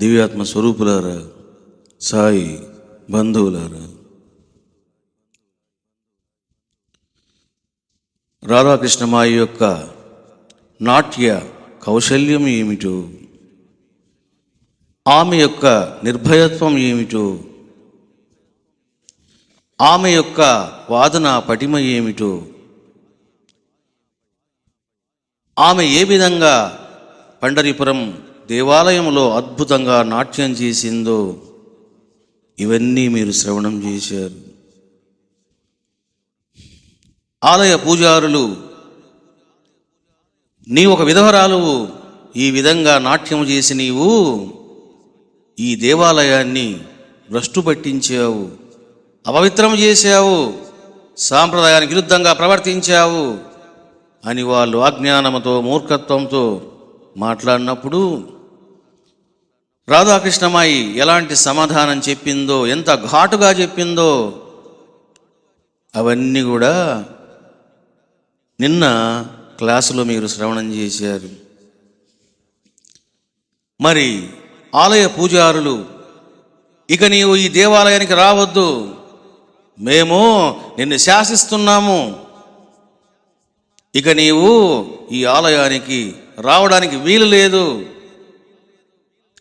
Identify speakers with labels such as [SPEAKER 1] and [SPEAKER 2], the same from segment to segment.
[SPEAKER 1] దివ్యాత్మ స్వరూపులారా, సాయి బంధువులారా, రాధాకృష్ణమాయి యొక్క నాట్య కౌశల్యం ఏమిటో, ఆమె యొక్క నిర్భయత్వం ఏమిటో, ఆమె యొక్క వాదన పటిమ ఏమిటో, ఆమె ఏ విధంగా పండరీపురం దేవాలయంలో అద్భుతంగా నాట్యం చేసిందో ఇవన్నీ మీరు శ్రవణం చేశారు. ఆలయ పూజారులు, నీ ఒక విధవరాలువు, ఈ విధంగా నాట్యం చేసి నీవు ఈ దేవాలయాన్ని భ్రష్టు పట్టించావు, అపవిత్రం చేశావు, సాంప్రదాయానికి విరుద్ధంగా ప్రవర్తించావు అని వాళ్ళు అజ్ఞానంతో మూర్ఖత్వంతో మాట్లాడినప్పుడు రాధాకృష్ణమాయి ఎలాంటి సమాధానం చెప్పిందో, ఎంత ఘాటుగా చెప్పిందో అవన్నీ కూడా నిన్న క్లాసులో మీరు శ్రవణం చేశారు. మరి ఆలయ పూజారులు, ఇక నీవు ఈ దేవాలయానికి రావద్దు, మేము నిన్ను శాసిస్తున్నాము, ఇక నీవు ఈ ఆలయానికి రావడానికి వీలు లేదు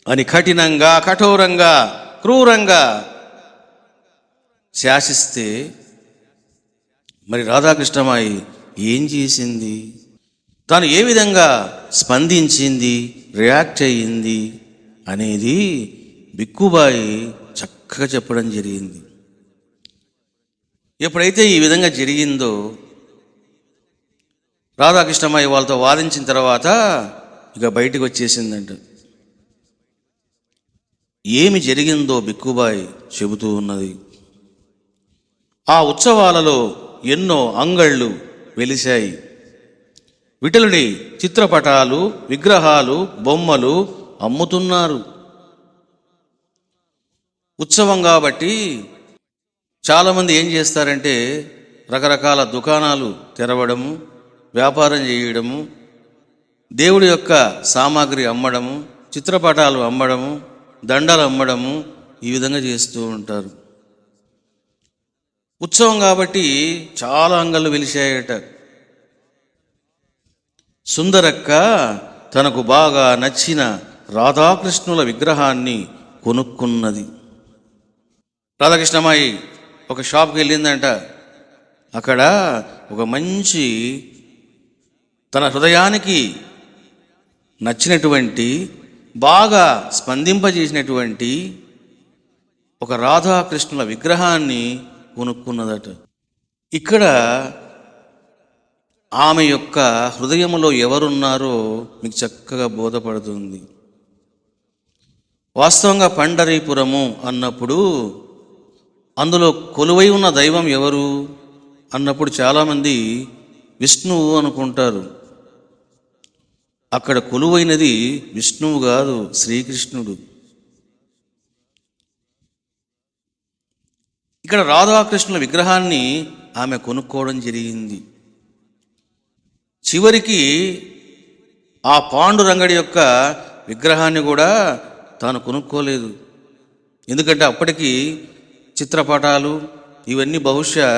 [SPEAKER 1] అని కఠినంగా, కఠోరంగా, క్రూరంగా శాసిస్తే మరి రాధాకృష్ణమాయి ఏం చేసింది, తాను ఏ విధంగా స్పందించింది, రియాక్ట్ అయ్యింది అనేది బిక్కుబాయి చక్కగా చెప్పడం జరిగింది. ఎప్పుడైతే ఈ విధంగా జరిగిందో రాధాకృష్ణమాయి వాళ్ళతో వాదించిన తర్వాత ఇక బయటికి వచ్చేసిందంట. ఏమి జరిగిందో బిక్కుబాయి చెబుతూ ఉన్నది. ఆ ఉత్సవాలలో ఎన్నో అంగళ్ళు వెలిశాయి. విఠలుడి చిత్రపటాలు, విగ్రహాలు, బొమ్మలు అమ్ముతున్నారు. ఉత్సవం కాబట్టి చాలామంది ఏం చేస్తారంటే రకరకాల దుకాణాలు తెరవడము, వ్యాపారం చేయడము, దేవుడి యొక్క సామాగ్రి అమ్మడము, చిత్రపటాలు అమ్మడము, దండలు అమ్మడము, ఈ విధంగా చేస్తూ ఉంటారు. ఉత్సవం కాబట్టి చాలా అంగళ్ళు వెలిశాయట. సుందరక్క తనకు బాగా నచ్చిన రాధాకృష్ణుల విగ్రహాన్ని కొనుక్కున్నది. రాధాకృష్ణమాయి ఒక షాప్కి వెళ్ళిందంట. అక్కడ ఒక మంచి తన హృదయానికి నచ్చినటువంటి, బాగా స్పందింపజేసినటువంటి ఒక రాధాకృష్ణుల విగ్రహాన్ని కొనుక్కున్నదట. ఇక్కడ ఆమె యొక్క హృదయంలో ఎవరున్నారో మీకు చక్కగా బోధపడుతుంది. వాస్తవంగా పండరీపురము అన్నప్పుడు అందులో కొలువై ఉన్న దైవం ఎవరు అన్నప్పుడు చాలామంది విష్ణువు అనుకుంటారు. అక్కడ కొలువైనది విష్ణువు కాదు, శ్రీకృష్ణుడు. ఇక్కడ రాధాకృష్ణుల విగ్రహాన్ని ఆమె కొనుక్కోవడం జరిగింది. చివరికి ఆ పాండురంగడి యొక్క విగ్రహాన్ని కూడా తాను కొనుక్కోలేదు. ఎందుకంటే అప్పటికి చిత్రపటాలు ఇవన్నీ బహుశా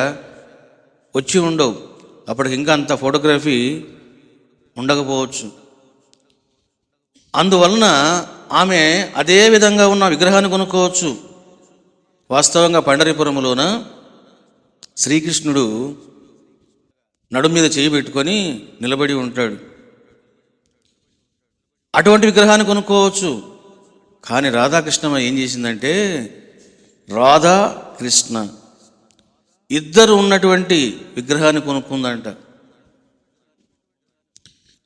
[SPEAKER 1] వచ్చి ఉండవు, అప్పటికి ఇంకా అంత ఫోటోగ్రఫీ ఉండకపోవచ్చు. అందువలన ఆమె అదే విధంగా ఉన్న విగ్రహాన్ని కొనుక్కోవచ్చు. వాస్తవంగా పండరీపురంలోన శ్రీకృష్ణుడు నడుము మీద చేయి పెట్టుకొని నిలబడి ఉంటాడు. అటువంటి విగ్రహాన్ని కొనుక్కోవచ్చు. కానీ రాధాకృష్ణమ్మ ఏం చేసిందంటే రాధా కృష్ణ ఇద్దరు ఉన్నటువంటి విగ్రహాన్ని కొనుక్కుందంట.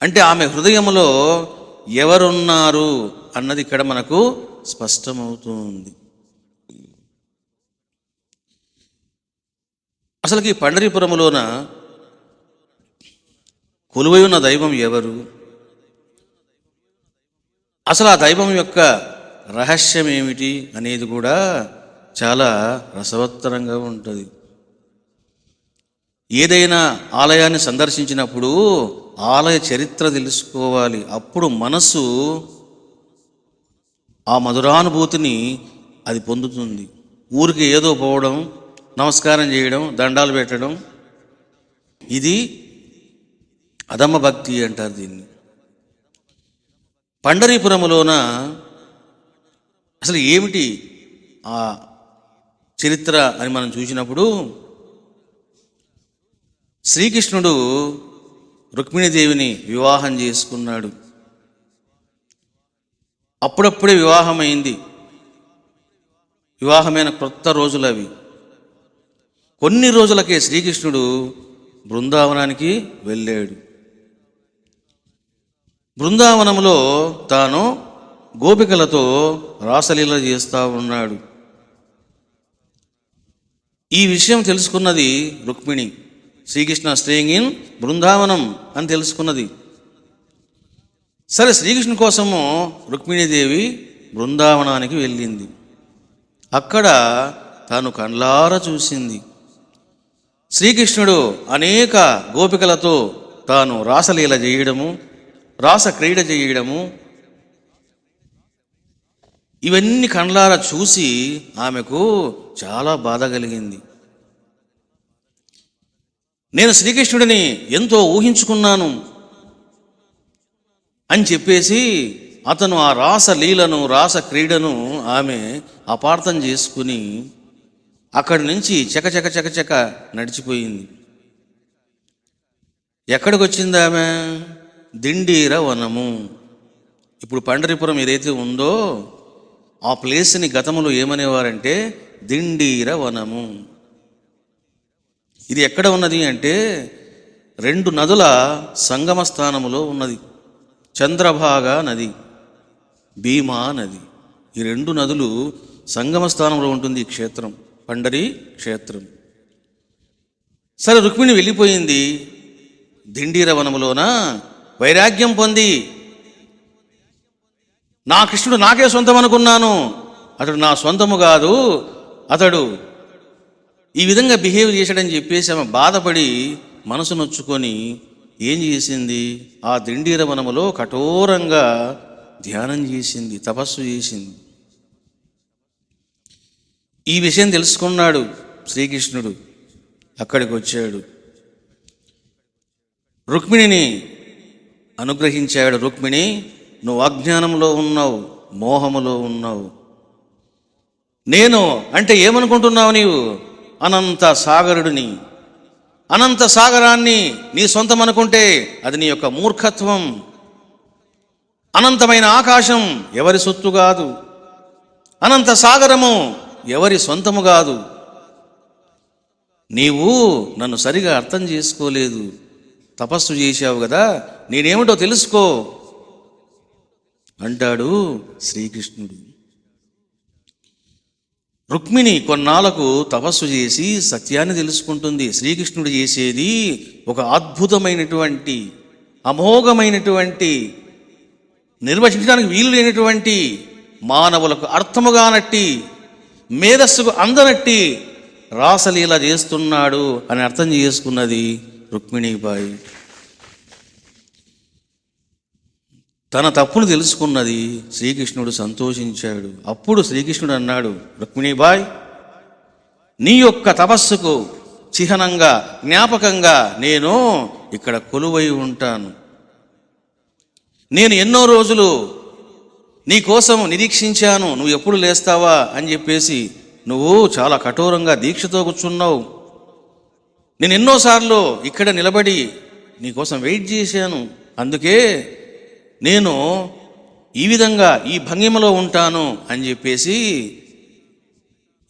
[SPEAKER 1] అంటే ఆమె హృదయంలో ఎవరున్నారు అన్నది ఇక్కడ మనకు స్పష్టమవుతుంది. అసలుకి పండరీపురములోన కొలువై ఉన్న దైవం ఎవరు, అసలు ఆ దైవం యొక్క రహస్యం ఏమిటి అనేది కూడా చాలా రసవత్తరంగా ఉంటుంది. ఏదైనా ఆలయాన్ని సందర్శించినప్పుడు ఆలయ చరిత్ర తెలుసుకోవాలి. అప్పుడు మనసు ఆ మధురానుభూతిని అది పొందుతుంది. ఊరికి ఏదో పోవడం, నమస్కారం చేయడం, దండాలు పెట్టడం, ఇది అధమ భక్తి అంటారు దీన్ని. పండరీపురములోన అసలు ఏమిటి ఆ చరిత్ర అని మనం చూసినప్పుడు, శ్రీకృష్ణుడు రుక్మిణీదేవిని వివాహం చేసుకున్నాడు. అప్పుడప్పుడే వివాహమైంది. వివాహమైన కొత్త రోజులు అవి. కొన్ని రోజులకే శ్రీకృష్ణుడు బృందావనానికి వెళ్ళాడు. బృందావనంలో తాను గోపికలతో రాసలీల చేస్తూ ఉన్నాడు. ఈ విషయం తెలుసుకున్నది రుక్మిణి. శ్రీకృష్ణ స్టేయింగ్ ఇన్ బృందావనం అని తెలుసుకున్నది. సరే, శ్రీకృష్ణు కోసము రుక్మిణీదేవి బృందావనానికి వెళ్ళింది. అక్కడ తాను కళ్ళారా చూసింది. శ్రీకృష్ణుడు అనేక గోపికలతో తాను రాసలీల చేయడము, రాసక్రీడ చేయడము, ఇవన్నీ కళ్ళారా చూసి ఆమెకు చాలా బాధ కలిగింది. నేను శ్రీకృష్ణుడిని ఎంతో ఊహించుకున్నాను అని చెప్పేసి అతను ఆ రాసలీలను, రాసక్రీడను ఆమె అపార్థం చేసుకుని అక్కడి నుంచి చకచక చకచక నడిచిపోయింది. ఎక్కడికి వచ్చింది ఆమె? దిండీర వనము. ఇప్పుడు పండరీపురం ఏదైతే ఉందో ఆ ప్లేస్ని గతంలో ఏమనేవారంటే దిండీర వనము. ఇది ఎక్కడ ఉన్నది అంటే 2 నదుల సంగమ స్థానములో ఉన్నది. చంద్రభాగ నది, భీమా నది, ఈ 2 నదులు సంగమ స్థానంలో ఉంటుంది ఈ క్షేత్రం, పండరీ క్షేత్రం. సరే, రుక్మిణి వెళ్ళిపోయింది. దిండీర వనములోన వైరాగ్యం పొంది, నా కృష్ణుడు నాకే సొంతం అనుకున్నాను, అతడు నా సొంతము కాదు, అతడు ఈ విధంగా బిహేవ్ చేశాడని చెప్పేసి ఆమె బాధపడి మనసు నొచ్చుకొని ఏం చేసింది? ఆ దిండీర వనములో కఠోరంగా ధ్యానం చేసింది, తపస్సు చేసింది. ఈ విషయం తెలుసుకున్నాడు శ్రీకృష్ణుడు. అక్కడికి వచ్చాడు, రుక్మిణిని అనుగ్రహించాడు. రుక్మిణి, నువ్వు అజ్ఞానంలో ఉన్నావు, మోహములో ఉన్నావు. నేను అంటే ఏమనుకుంటున్నావు నీవు? అనంత సాగరుడిని. అనంత సాగరాన్ని నీ సొంతం అనుకుంటే అది నీ యొక్క మూర్ఖత్వం. అనంతమైన ఆకాశం ఎవరి సొత్తు కాదు, అనంత సాగరము ఎవరి సొంతము కాదు. నీవు నన్ను సరిగా అర్థం చేసుకోలేదు. తపస్సు చేశావు కదా, నేనేమిటో తెలుసుకో అంటాడు శ్రీకృష్ణుడు. రుక్మిణి కొన్నాళ్లకు తపస్సు చేసి సత్యాన్ని తెలుసుకుంటుంది. శ్రీకృష్ణుడు చేసేది ఒక అద్భుతమైనటువంటి, అమోఘమైనటువంటి, నిర్వచించడానికి వీలు లేనటువంటి, మానవులకు అర్థముగానట్టి, మేధస్సుకు అందనట్టి రాసలీల చేస్తున్నాడు అని అర్థం చేసుకున్నది రుక్మిణీబాయి. తన తప్పును తెలుసుకున్నది. శ్రీకృష్ణుడు సంతోషించాడు. అప్పుడు శ్రీకృష్ణుడు అన్నాడు, రుక్మిణీబాయ్, నీ యొక్క తపస్సుకు చిహ్నంగా, జ్ఞాపకంగా నేను ఇక్కడ కొలువై ఉంటాను. నేను ఎన్నో రోజులు నీ కోసం నిరీక్షించాను, నువ్వు ఎప్పుడు లేస్తావా అని చెప్పేసి నువ్వు చాలా కఠోరంగా దీక్షతో కూర్చున్నావు. నేను ఎన్నోసార్లు ఇక్కడ నిలబడి నీకోసం వెయిట్ చేశాను. అందుకే నేను ఈ విధంగా ఈ భంగిమలో ఉంటాను అని చెప్పేసి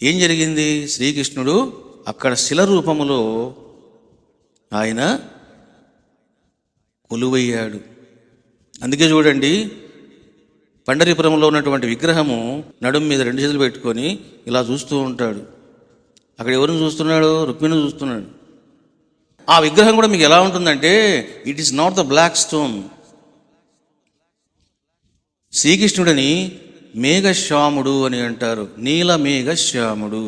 [SPEAKER 1] ఏం జరిగింది? శ్రీకృష్ణుడు అక్కడ శిల రూపములో ఆయన కొలువయ్యాడు. అందుకే చూడండి, పండరీపురంలో ఉన్నటువంటి విగ్రహము నడుము మీద 2 చేతులు పెట్టుకొని ఇలా చూస్తూ ఉంటాడు. అక్కడ ఎవరిని చూస్తున్నాడు? రుక్మిణిని చూస్తున్నాడు. ఆ విగ్రహం కూడా మీకు ఎలా ఉంటుందంటే, it is not the black stone. శ్రీకృష్ణుడిని మేఘశ్యాముడు అని అంటారు, నీల మేఘశ్యాముడు.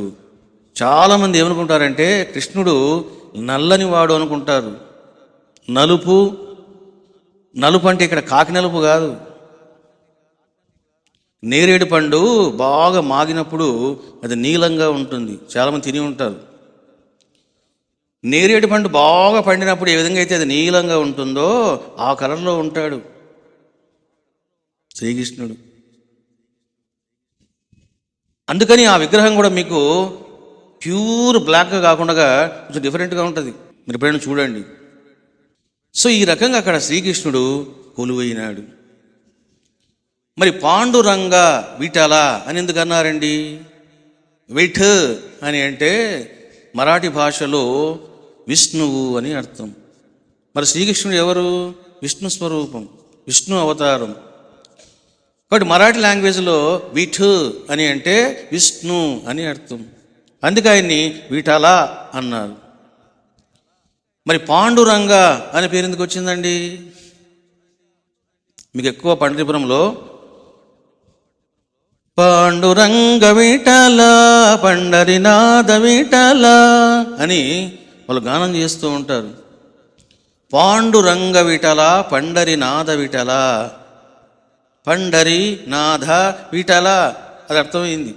[SPEAKER 1] చాలామంది ఏమనుకుంటారంటే కృష్ణుడు నల్లని వాడు అనుకుంటారు. నలుపు అంటే ఇక్కడ కాకి నలుపు కాదు. నేరేడు పండు బాగా మాగినప్పుడు అది నీలంగా ఉంటుంది. చాలామంది తిని ఉంటారు. నేరేడు పండు బాగా పండినప్పుడు ఏ విధంగా అయితే అది నీలంగా ఉంటుందో ఆ కలర్లో ఉంటాడు శ్రీకృష్ణుడు. అందుకని ఆ విగ్రహం కూడా మీకు ప్యూర్ బ్లాక్గా కాకుండా కొంచెం డిఫరెంట్గా ఉంటుంది. మీరు ఎప్పుడైనా చూడండి. సో ఈ రకంగా అక్కడ శ్రీకృష్ణుడు కొలువైనాడు. మరి పాండురంగ విఠల అని ఎందుకు అన్నారండి? విఠ్ అని అంటే మరాఠీ భాషలో విష్ణువు అని అర్థం. మరి శ్రీకృష్ణుడు ఎవరు? విష్ణు స్వరూపం, విష్ణు అవతారం. కాబట్టి మరాఠీ లాంగ్వేజ్లో విఠ్ అని అంటే విష్ణు అని అర్థం. అందుకే ఆయన్ని విఠల అన్నారు. మరి పాండురంగ అనే పేరు ఎందుకు వచ్చిందండి? మీకు ఎక్కువ పండరీపురంలో పాండురంగ విఠల పండరినాథ విఠల అని వాళ్ళు గానం చేస్తూ ఉంటారు. పాండురంగ విఠల పండరినాథ విఠల, పండరి నాథ విఠల, అది అర్థమైంది.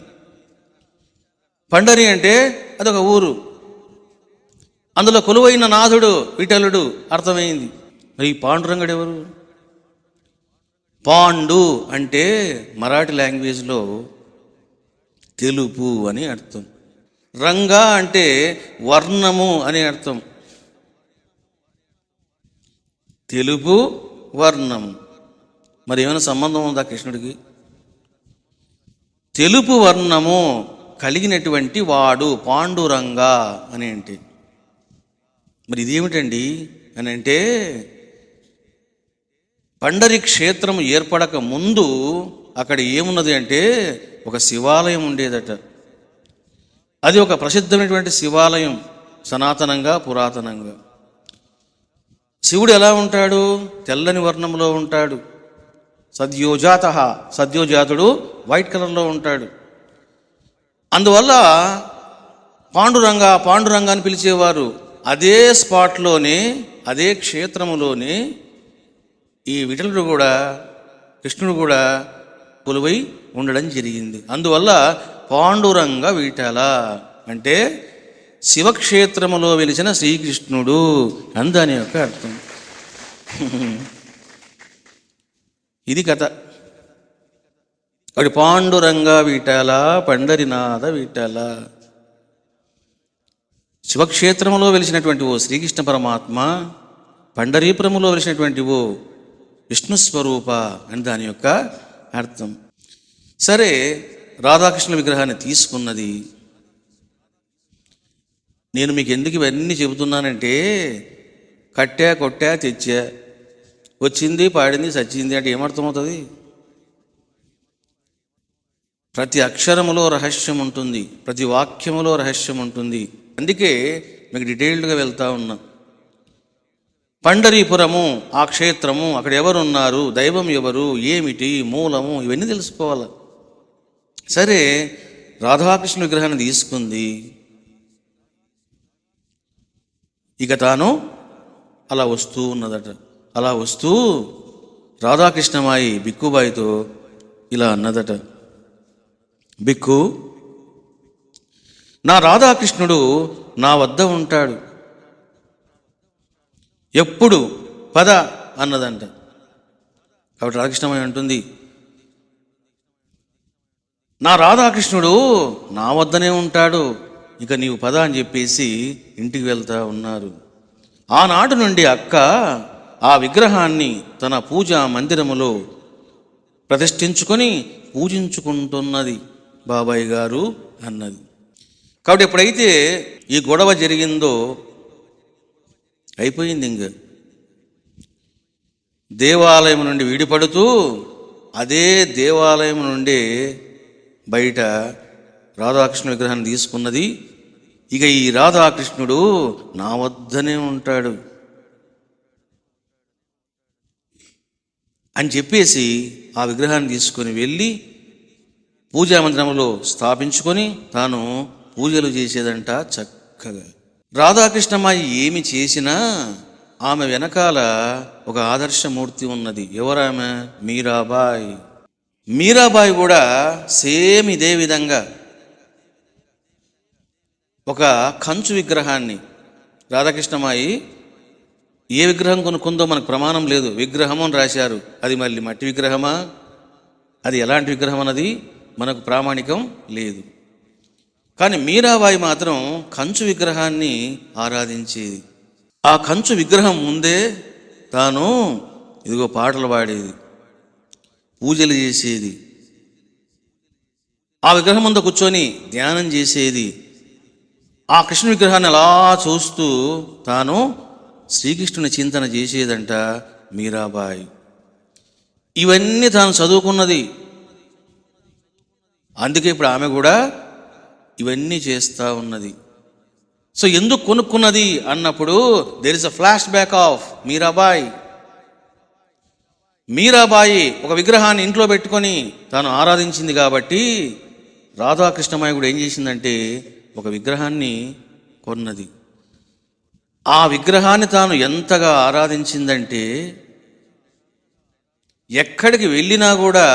[SPEAKER 1] పండరి అంటే అదొక ఊరు, అందులో కొలువైన నాథుడు విఠలుడు అర్థమైంది. మరి ఈ పాండురంగడు ఎవరు? పాండు అంటే మరాఠీ లాంగ్వేజ్లో తెలుపు అని అర్థం. రంగా అంటే వర్ణము అని అర్థం. తెలుపు వర్ణము. మరి ఏమైనా సంబంధం ఉందా కృష్ణుడికి? తెలుపు వర్ణము కలిగినటువంటి వాడు పాండురంగ అని అంటే. మరి ఇదేమిటండి అని అంటే, పండరి క్షేత్రం ఏర్పడక ముందు అక్కడ ఏమున్నది అంటే ఒక శివాలయం ఉండేదట. అది ఒక ప్రసిద్ధమైనటువంటి శివాలయం, సనాతనంగా పురాతనంగా. శివుడు ఎలా ఉంటాడు? తెల్లని వర్ణంలో ఉంటాడు. సద్యోజాత, సద్యోజాతుడు వైట్ కలర్లో ఉంటాడు. అందువల్ల పాండురంగ పాండురంగ అని పిలిచేవారు. అదే స్పాట్లోనే, అదే క్షేత్రములోనే ఈ విఠలుడు కూడా, కృష్ణుడు కూడా కొలువై ఉండడం జరిగింది. అందువల్ల పాండురంగ విఠల అంటే శివక్షేత్రములో వెలిసిన శ్రీకృష్ణుడు అని దాని యొక్క అర్థం. ఇది కథ. అక్కడ పాండురంగ విఠల పండరినాథ విఠల. శివక్షేత్రములో వెలిసినటువంటి ఓ శ్రీకృష్ణ పరమాత్మ, పండరీపురములో వెలిసినటువంటి ఓ విష్ణు స్వరూప అని దాని యొక్క అర్థం. సరే, రాధాకృష్ణుల విగ్రహాన్ని తీసుకున్నది. నేను మీకు ఎందుకు ఇవన్నీ చెబుతున్నానంటే, కట్టా కొట్టా తెచ్చా, వచ్చింది పాడింది చచ్చింది అంటే ఏమర్థమవుతుంది? ప్రతి అక్షరములో రహస్యం ఉంటుంది, ప్రతి వాక్యములో రహస్యం ఉంటుంది. అందుకే మీకు డీటెయిల్డ్గా వెళ్తా ఉన్నా. పండరీపురము, ఆ క్షేత్రము, అక్కడ ఎవరున్నారు, దైవం ఎవరు, ఏమిటి, మూలము, ఇవన్నీ తెలుసుకోవాలి. సరే, రాధాకృష్ణ విగ్రహాన్ని తీసుకుంది. ఇక తాను అలా వస్తూ ఉన్నదట. అలా వస్తూ రాధాకృష్ణమాయి బిక్కుబాయితో ఇలా అన్నదట, బిక్కు, నా రాధాకృష్ణుడు నా వద్ద ఉంటాడు, ఎప్పుడు పద అన్నదంట. కాబట్టి రాధాకృష్ణమాయి అంటుంది, నా రాధాకృష్ణుడు నా వద్దనే ఉంటాడు, ఇక నీవు పద అని చెప్పేసి ఇంటికి వెళ్తా ఉన్నారు. ఆనాటి నుండి అక్క ఆ విగ్రహాన్ని తన పూజా మందిరములో ప్రతిష్ఠించుకొని పూజించుకుంటున్నది బాబాయ్ గారు అన్నది. కాబట్టి ఎప్పుడైతే ఈ గొడవ జరిగిందో అయిపోయింది. ఇంక దేవాలయం నుండి విడిపడుతూ అదే దేవాలయం నుండి బయట రాధాకృష్ణ విగ్రహాన్ని తీసుకున్నది. ఇక ఈ రాధాకృష్ణుడు నా వద్దనే ఉంటాడు అని చెప్పేసి ఆ విగ్రహాన్ని తీసుకొని వెళ్ళి పూజా మందిరంలో స్థాపించుకొని తాను పూజలు చేసేదంట చక్కగా. రాధాకృష్ణమాయి ఏమి చేసినా ఆమె వెనకాల ఒక ఆదర్శమూర్తి ఉన్నది. ఎవరామె? మీరాబాయి. మీరాబాయి కూడా సేమ్ ఇదే విధంగా ఒక కంచు విగ్రహాన్ని, రాధాకృష్ణమాయి ఏ విగ్రహం కొనుక్కుందో మనకు ప్రమాణం లేదు, విగ్రహం అని రాశారు. అది మళ్ళీ మట్టి విగ్రహమా, అది ఎలాంటి విగ్రహం అన్నది మనకు ప్రామాణికం లేదు. కానీ మీరాబాయి మాత్రం కంచు విగ్రహాన్ని ఆరాధించేది. ఆ కంచు విగ్రహం ముందే తాను ఇదిగో పాటలు పాడేది, పూజలు చేసేది, ఆ విగ్రహం ముందు కూర్చొని ధ్యానం చేసేది. ఆ కృష్ణ విగ్రహాన్ని అలా చూస్తూ తాను శ్రీకృష్ణుని చింతన చేసేదంట మీరాబాయి. ఇవన్నీ తాను చదువుకున్నది. అందుకే ఇప్పుడు ఆమె కూడా ఇవన్నీ చేస్తూ ఉన్నది. సో ఎందుకు కొనుక్కున్నది అన్నప్పుడు there is a flashback of Meerabai. Meerabai ఒక విగ్రహాన్ని ఇంట్లో పెట్టుకొని తాను ఆరాధించింది కాబట్టి రాధాకృష్ణమాయి కూడా ఏం చేసిందంటే ఒక విగ్రహాన్ని కొన్నది. ఆ విగ్రహాన్ని తాను ఎంతగా ఆరాధించిందంటే ఎక్కడికి వెళ్ళినా కూడా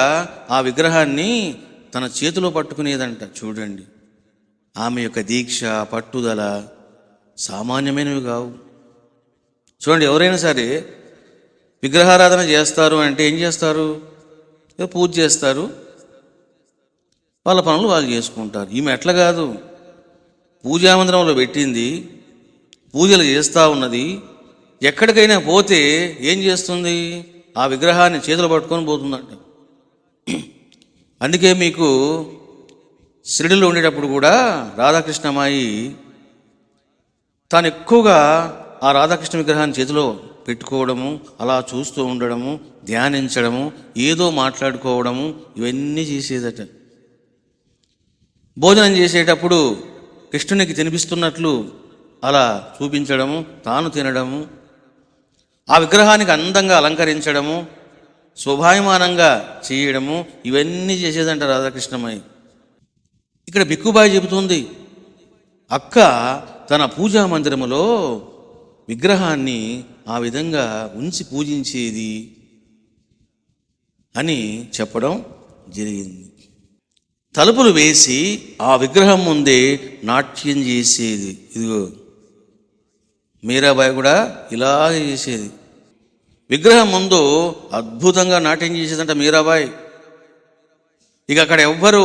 [SPEAKER 1] ఆ విగ్రహాన్ని తన చేతిలో పట్టుకునేదంట. చూడండి, ఆమె యొక్క దీక్ష, పట్టుదల సామాన్యమైనవి కావు. చూడండి, ఎవరైనా సరే విగ్రహారాధన చేస్తారు అంటే ఏం చేస్తారు? పూజ చేస్తారు, వాళ్ళ పనులు వాళ్ళు చేసుకుంటారు. ఈమె ఎట్లా కాదు, పూజామందిరంలో పెట్టింది, పూజలు చేస్తూ ఉన్నది. ఎక్కడికైనా పోతే ఏం చేస్తుంది? ఆ విగ్రహాన్ని చేతులు పట్టుకొని పోతుందంట. అందుకే మీకు షిరిడీలో ఉండేటప్పుడు కూడా రాధాకృష్ణమాయి తాను ఎక్కువగా ఆ రాధాకృష్ణ విగ్రహాన్ని చేతిలో పెట్టుకోవడము, అలా చూస్తూ ఉండడము, ధ్యానించడము, ఏదో మాట్లాడుకోవడము, ఇవన్నీ చేసేదట. భోజనం చేసేటప్పుడు కృష్ణునికి తినిపిస్తున్నట్లు అలా చూపించడము, తాను తినడము, ఆ విగ్రహానికి అందంగా అలంకరించడము, శోభాయమానంగా చేయడము, ఇవన్నీ చేసేదంట రాధాకృష్ణమాయి. ఇక్కడ బిక్కుబాయి చెబుతుంది, అక్క తన పూజా మందిరములో విగ్రహాన్ని ఆ విధంగా ఉంచి పూజించేది అని చెప్పడం జరిగింది. తలుపులు వేసి ఆ విగ్రహం ముందే నాట్యం చేసేది. ఇదిగో మీరాబాయి కూడా ఇలాగే చేసేది. విగ్రహం ముందు అద్భుతంగా నాట్యం చేసేదంట మీరాబాయి. ఇక అక్కడ ఎవ్వరూ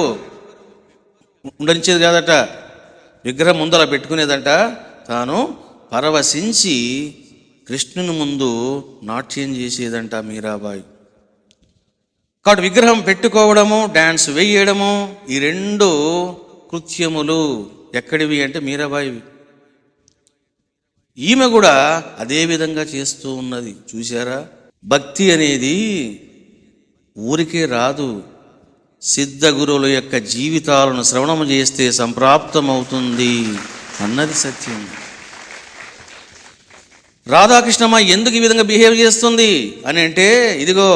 [SPEAKER 1] ఉండనిచ్చేది కాదట. విగ్రహం ముందు అలా పెట్టుకునేదంట. తాను పరవశించి కృష్ణుని ముందు నాట్యం చేసేదంట మీరాబాయి. కాబట్టి విగ్రహం పెట్టుకోవడము, డ్యాన్స్ వేయడము, ఈ రెండు కృత్యములు ఎక్కడివి అంటే మీరాబాయివి. ఈమె కూడా అదే విధంగా చేస్తూ ఉన్నది. చూశారా, భక్తి అనేది ఊరికే రాదు. సిద్ధ గురువుల యొక్క జీవితాలను శ్రవణం చేస్తే సంప్రాప్తమవుతుంది అన్నది సత్యం. రాధాకృష్ణమ్మ ఎందుకు ఈ విధంగా బిహేవ్ చేస్తుంది అని అంటే, ఇదిగో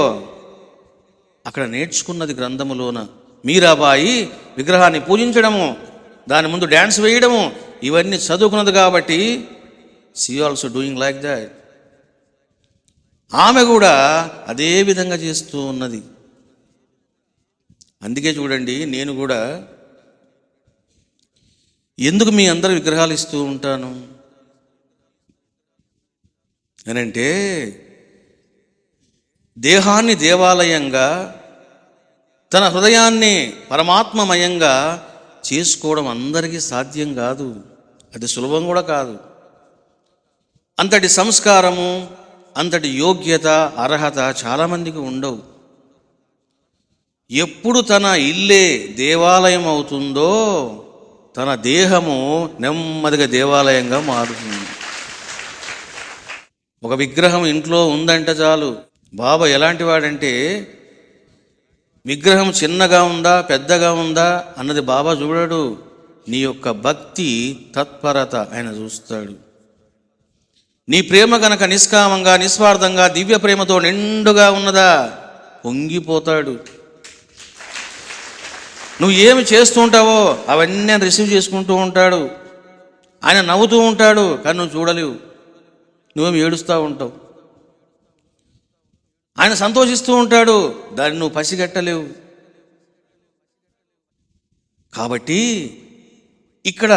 [SPEAKER 1] అక్కడ నేర్చుకున్నది గ్రంథములోన. మీరాబాయి విగ్రహాన్ని పూజించడము, దాని ముందు డ్యాన్స్ వేయడము, ఇవన్నీ చదువుకున్నది కాబట్టి she also doing like that. ఆమె కూడా అదే విధంగా చేస్తూ ఉన్నది. అందుకే చూడండి, నేను కూడా ఎందుకు మీ అందరు విగ్రహాలు ఇస్తూ ఉంటాను అనంటే, దేహాన్ని దేవాలయంగా, తన హృదయాన్ని పరమాత్మమయంగా చేసుకోవడం అందరికీ సాధ్యం కాదు. అది సులభం కూడా కాదు. అంతటి సంస్కారము, అంతటి యోగ్యత, అర్హత చాలామందికి ఉండవు. ఎప్పుడు తన ఇల్లే దేవాలయం అవుతుందో తన దేహము నెమ్మదిగా దేవాలయంగా మారుతుంది. ఒక విగ్రహం ఇంట్లో ఉందంటే చాలు. బాబా ఎలాంటి వాడంటే, విగ్రహం చిన్నగా ఉందా పెద్దగా ఉందా అన్నది బాబా చూడడు. నీ యొక్క భక్తి తత్పరత ఆయన చూస్తాడు. నీ ప్రేమ గనక నిష్కామంగా, నిస్వార్థంగా, దివ్య ప్రేమతో నిండుగా ఉన్నదా, పొంగిపోతాడు. నువ్వు ఏమి చేస్తూ ఉంటావో అవన్నీ రిసీవ్ చేసుకుంటూ ఉంటాడు. ఆయన నవ్వుతూ ఉంటాడు, కానీ నువ్వు చూడలేవు. నువ్వేమి ఏడుస్తూ ఉంటావు. ఆయన సంతోషిస్తూ ఉంటాడు, దాన్ని నువ్వు పసిగట్టలేవు. కాబట్టి ఇక్కడ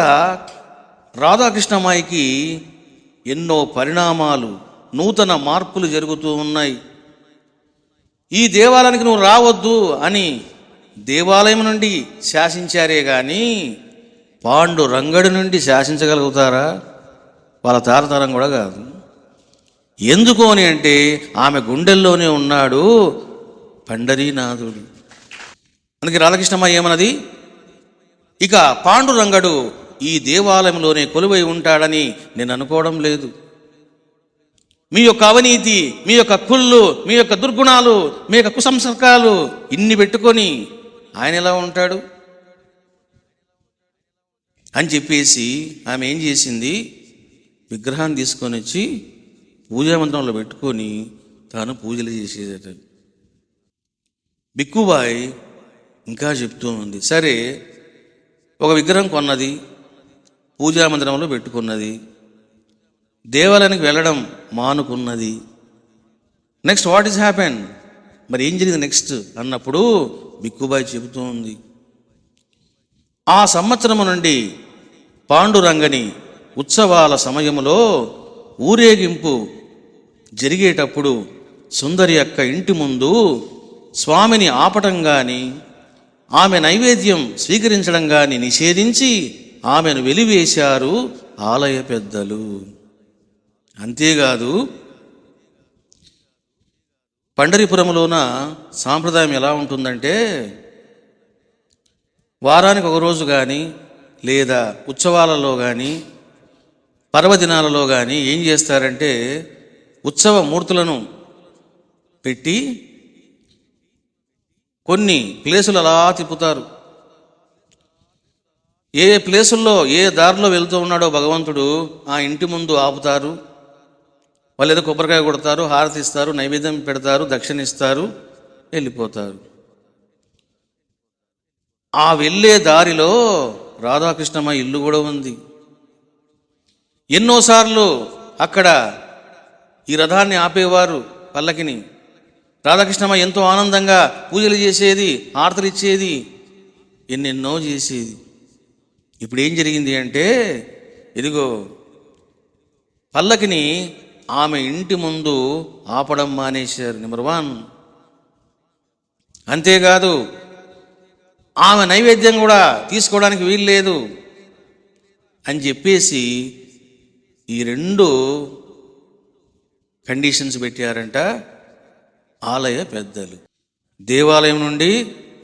[SPEAKER 1] రాధాకృష్ణమాయికి ఎన్నో పరిణామాలు, నూతన మార్పులు జరుగుతూ ఉన్నాయి. ఈ దేవాలయానికి నువ్వు రావద్దు అని దేవాలయం నుండి శాసించారే కానీ పాండురంగడి నుండి శాసించగలుగుతారా? వాళ్ళ తారతరం కూడా కాదు. ఎందుకు అని అంటే ఆమె గుండెల్లోనే ఉన్నాడు పండరీనాథుడు. అందుకే రాధాకృష్ణమ్మ ఏమన్నది, ఇక పాండురంగడు ఈ దేవాలయంలోనే కొలువై ఉంటాడని నేను అనుకోవడం లేదు. మీ యొక్క అవినీతి, మీ యొక్క కుళ్ళు, మీ యొక్క దుర్గుణాలు, మీ యొక్క కుసంస్కారాలు ఇన్ని పెట్టుకొని ఆయన ఎలా ఉంటాడు అని చెప్పేసి ఆమె ఏం చేసింది, విగ్రహాన్ని తీసుకొని వచ్చి పూజా మందిరంలో పెట్టుకొని తాను పూజలు చేసేదట. బిక్కుబాయ్ ఇంకా చెప్తూ ఉంది, సరే ఒక విగ్రహం కొన్నది, పూజా మందిరంలో పెట్టుకున్నది, దేవాలయానికి వెళ్ళడం మానుకున్నది. నెక్స్ట్ వాట్ ఈస్ హ్యాపెన్, మరి ఏం జరిగింది నెక్స్ట్ అన్నప్పుడు బిక్కుబాయి చెబుతూ ఉంది, ఆ సంవత్సరము నుండి పాండురంగని ఉత్సవాల సమయంలో ఊరేగింపు జరిగేటప్పుడు సుందరి అక్క ఇంటి ముందు స్వామిని ఆపటం కానీ ఆమె నైవేద్యం స్వీకరించడం కానీ నిషేధించి ఆమెను వెలివేశారు ఆలయ పెద్దలు. అంతేకాదు, పండరీపురంలోన సాంప్రదాయం ఎలా ఉంటుందంటే వారానికి ఒక రోజు కానీ లేదా ఉత్సవాలలో కానీ పర్వదినాలలో కానీ ఏం చేస్తారంటే ఉత్సవ మూర్తులను పెట్టి కొన్ని ప్లేసులు అలా తిప్పుతారు. ఏ ప్లేసుల్లో ఏ దారిలో వెళ్తూ ఉన్నాడో భగవంతుడు ఆ ఇంటి ముందు ఆపుతారు. వాళ్ళు ఏదో కొబ్బరికాయ కొడతారు, హారతి ఇస్తారు, నైవేద్యం పెడతారు, దక్షిణ ఇస్తారు, వెళ్ళిపోతారు. ఆ వెళ్ళే దారిలో రాధాకృష్ణమ్మ ఇల్లు కూడా ఉంది. ఎన్నోసార్లు అక్కడ ఈ రథాన్ని ఆపేవారు, పల్లకిని. రాధాకృష్ణమ్మ ఎంతో ఆనందంగా పూజలు చేసేది, హారతలు ఇచ్చేది, ఎన్నెన్నో చేసేది. ఇప్పుడు ఏం జరిగింది అంటే ఇదిగో పల్లకిని ఆమె ఇంటి ముందు ఆపడం మానేశారు, నెంబర్ 1. అంతేకాదు, ఆమె నైవేద్యం కూడా తీసుకోవడానికి వీలు లేదు అని చెప్పేసి ఈ 2 కండిషన్స్ పెట్టారంట ఆలయ పెద్దలు. దేవాలయం నుండి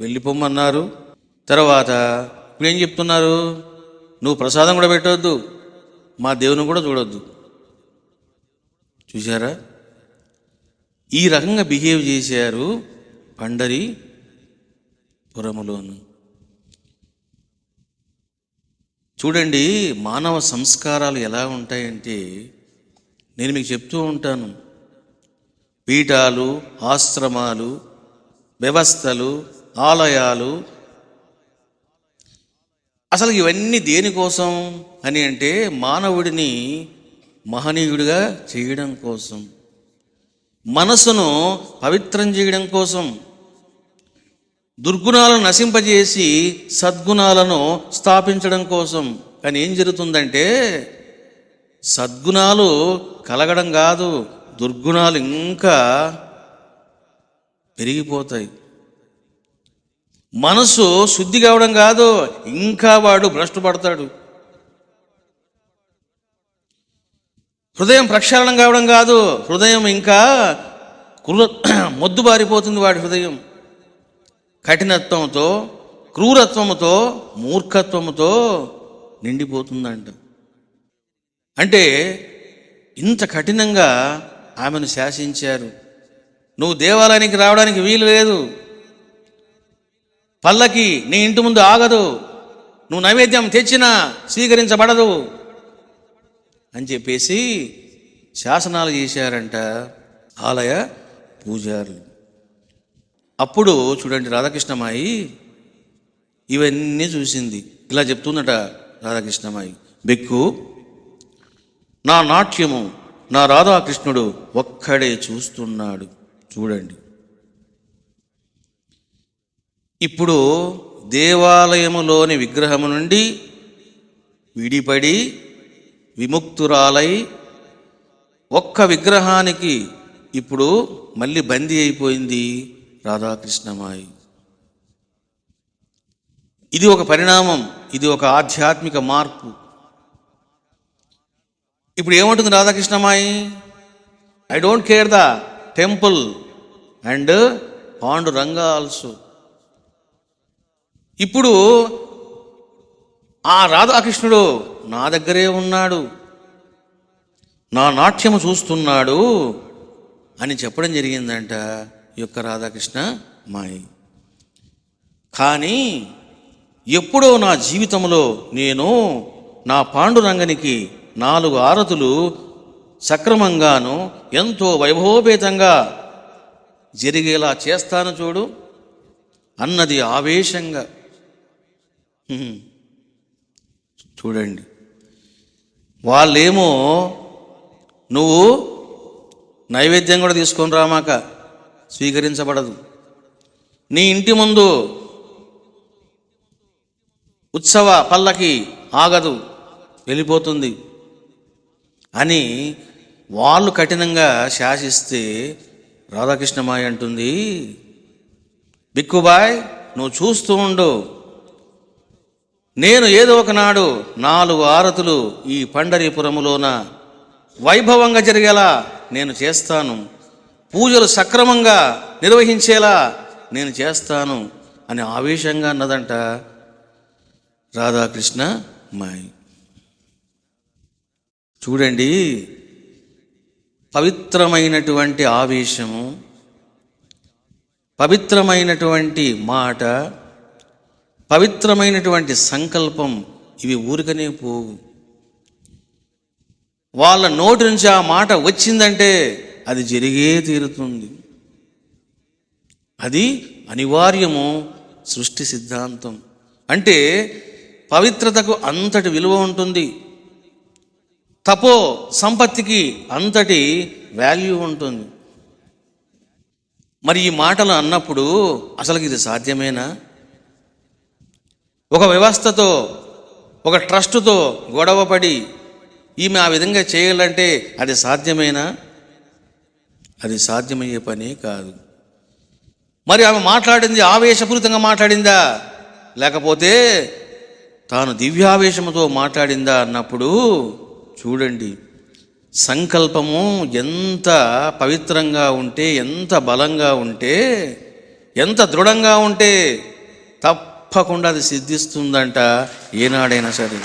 [SPEAKER 1] వెళ్ళిపోమన్నారు. తర్వాత ఇప్పుడు ఏం చెప్తున్నారు, నువ్వు ప్రసాదం కూడా పెట్టవద్దు, మా దేవుని కూడా చూడొద్దు. చూశారా, ఈ రకంగా బిహేవ్ చేశారు పండరీపురములోను. చూడండి మానవ సంస్కారాలు ఎలా ఉంటాయంటే, నేను మీకు చెప్తూ ఉంటాను, పీఠాలు, ఆశ్రమాలు, వ్యవస్థలు, ఆలయాలు, అసలు ఇవన్నీ దేనికోసం అని అంటే మానవుడిని మహనీయుడిగా చేయడం కోసం, మనసును పవిత్రం చేయడం కోసం, దుర్గుణాలను నశింపజేసి సద్గుణాలను స్థాపించడం కోసం. కానీ ఏం జరుగుతుందంటే సద్గుణాలు కలగడం కాదు, దుర్గుణాలు ఇంకా పెరిగిపోతాయి. మనసు శుద్ధి కావడం కాదు, ఇంకా వాడు భ్రష్టు పడతాడు. హృదయం ప్రక్షాళనం కావడం కాదు, హృదయం ఇంకా మొద్దుబారిపోతుంది. వాడి హృదయం కఠినత్వంతో, క్రూరత్వముతో, మూర్ఖత్వముతో నిండిపోతుందంట. అంటే ఇంత కఠినంగా ఆమెను శాసించారు. నువ్వు దేవాలయానికి రావడానికి వీలు లేదు, పల్లకి నీ ఇంటి ముందు ఆగదు, నువ్వు నైవేద్యం తెచ్చినా స్వీకరించబడదు అని చెప్పేసి శాసనాలు చేశారంట ఆలయ పూజారులు. అప్పుడు చూడండి రాధాకృష్ణమాయి ఇవన్నీ చూసింది. ఇలా చెప్తుందట రాధాకృష్ణమాయి, బెక్కు, నా నాట్యము నా రాధాకృష్ణుడు ఒక్కడే చూస్తున్నాడు. చూడండి, ఇప్పుడు దేవాలయములోని విగ్రహము నుండి విడిపడి విముక్తురాలై ఒక్క విగ్రహానికి ఇప్పుడు మళ్ళీ బందీ అయిపోయింది రాధాకృష్ణమాయి. ఇది ఒక పరిణామం, ఇది ఒక ఆధ్యాత్మిక మార్పు. ఇప్పుడు ఏమంటుంది Radhakrishnamayi? I don't care the temple and Panduranga also. ఇప్పుడు ఆ రాధాకృష్ణుడు నా దగ్గరే ఉన్నాడు, నా నాట్యము చూస్తున్నాడు అని చెప్పడం జరిగిందంట ఈ యొక్క రాధాకృష్ణ మాయి. కానీ ఎప్పుడో నా జీవితంలో నేను నా పాండురంగనికి 4 ఆరతులు సక్రమంగాను ఎంతో వైభవోపేతంగా జరిగేలా చేస్తాను చూడు అన్నది ఆవేశంగా. చూడండి, వాళ్ళేమో నువ్వు నైవేద్యం కూడా తీసుకొని రామాక స్వీకరించబడదు, నీ ఇంటి ముందు ఉత్సవ పల్లకి ఆగదు, వెళ్ళిపోతుంది అని వాళ్ళు కఠినంగా శాసిస్తే రాధాకృష్ణమాయి అంటుంది, బిక్కుబాయ్ నువ్వు చూస్తూ ఉండు, నేను ఏదో ఒకనాడు 4 ఆరతులు ఈ పండరీపురములోన వైభవంగా జరిగేలా నేను చేస్తాను, పూజలు సక్రమంగా నిర్వహించేలా నేను చేస్తాను అని ఆవేశంగా అన్నదంట రాధాకృష్ణ మాయి. చూడండి, పవిత్రమైనటువంటి ఆవేశము, పవిత్రమైనటువంటి మాట, పవిత్రమైనటువంటి సంకల్పం ఇవి ఊరికనే పోవు. వాళ్ళ నోటి నుంచి ఆ మాట వచ్చిందంటే అది జరిగే తీరుతుంది. అది అనివార్యము, సృష్టి సిద్ధాంతం. అంటే పవిత్రతకు అంతటి విలువ ఉంటుంది, తపో సంపత్తికి అంతటి వాల్యూ ఉంటుంది. మరి ఈ మాటలు అన్నప్పుడు అసలు ఇది సాధ్యమేనా? ఒక వ్యవస్థతో, ఒక ట్రస్టుతో గొడవపడి ఈమె ఆ విధంగా చేయాలంటే అది సాధ్యమేనా? అది సాధ్యమయ్యే పని కాదు. మరి ఆమె మాట్లాడింది ఆవేశపూరితంగా మాట్లాడిందా, లేకపోతే తాను దివ్యావేశముతో మాట్లాడిందా అన్నప్పుడు చూడండి, సంకల్పము ఎంత పవిత్రంగా ఉంటే, ఎంత బలంగా ఉంటే, ఎంత దృఢంగా ఉంటే తప్పకుండా అది సిద్ధిస్తుందంట ఏనాడైనా సరే.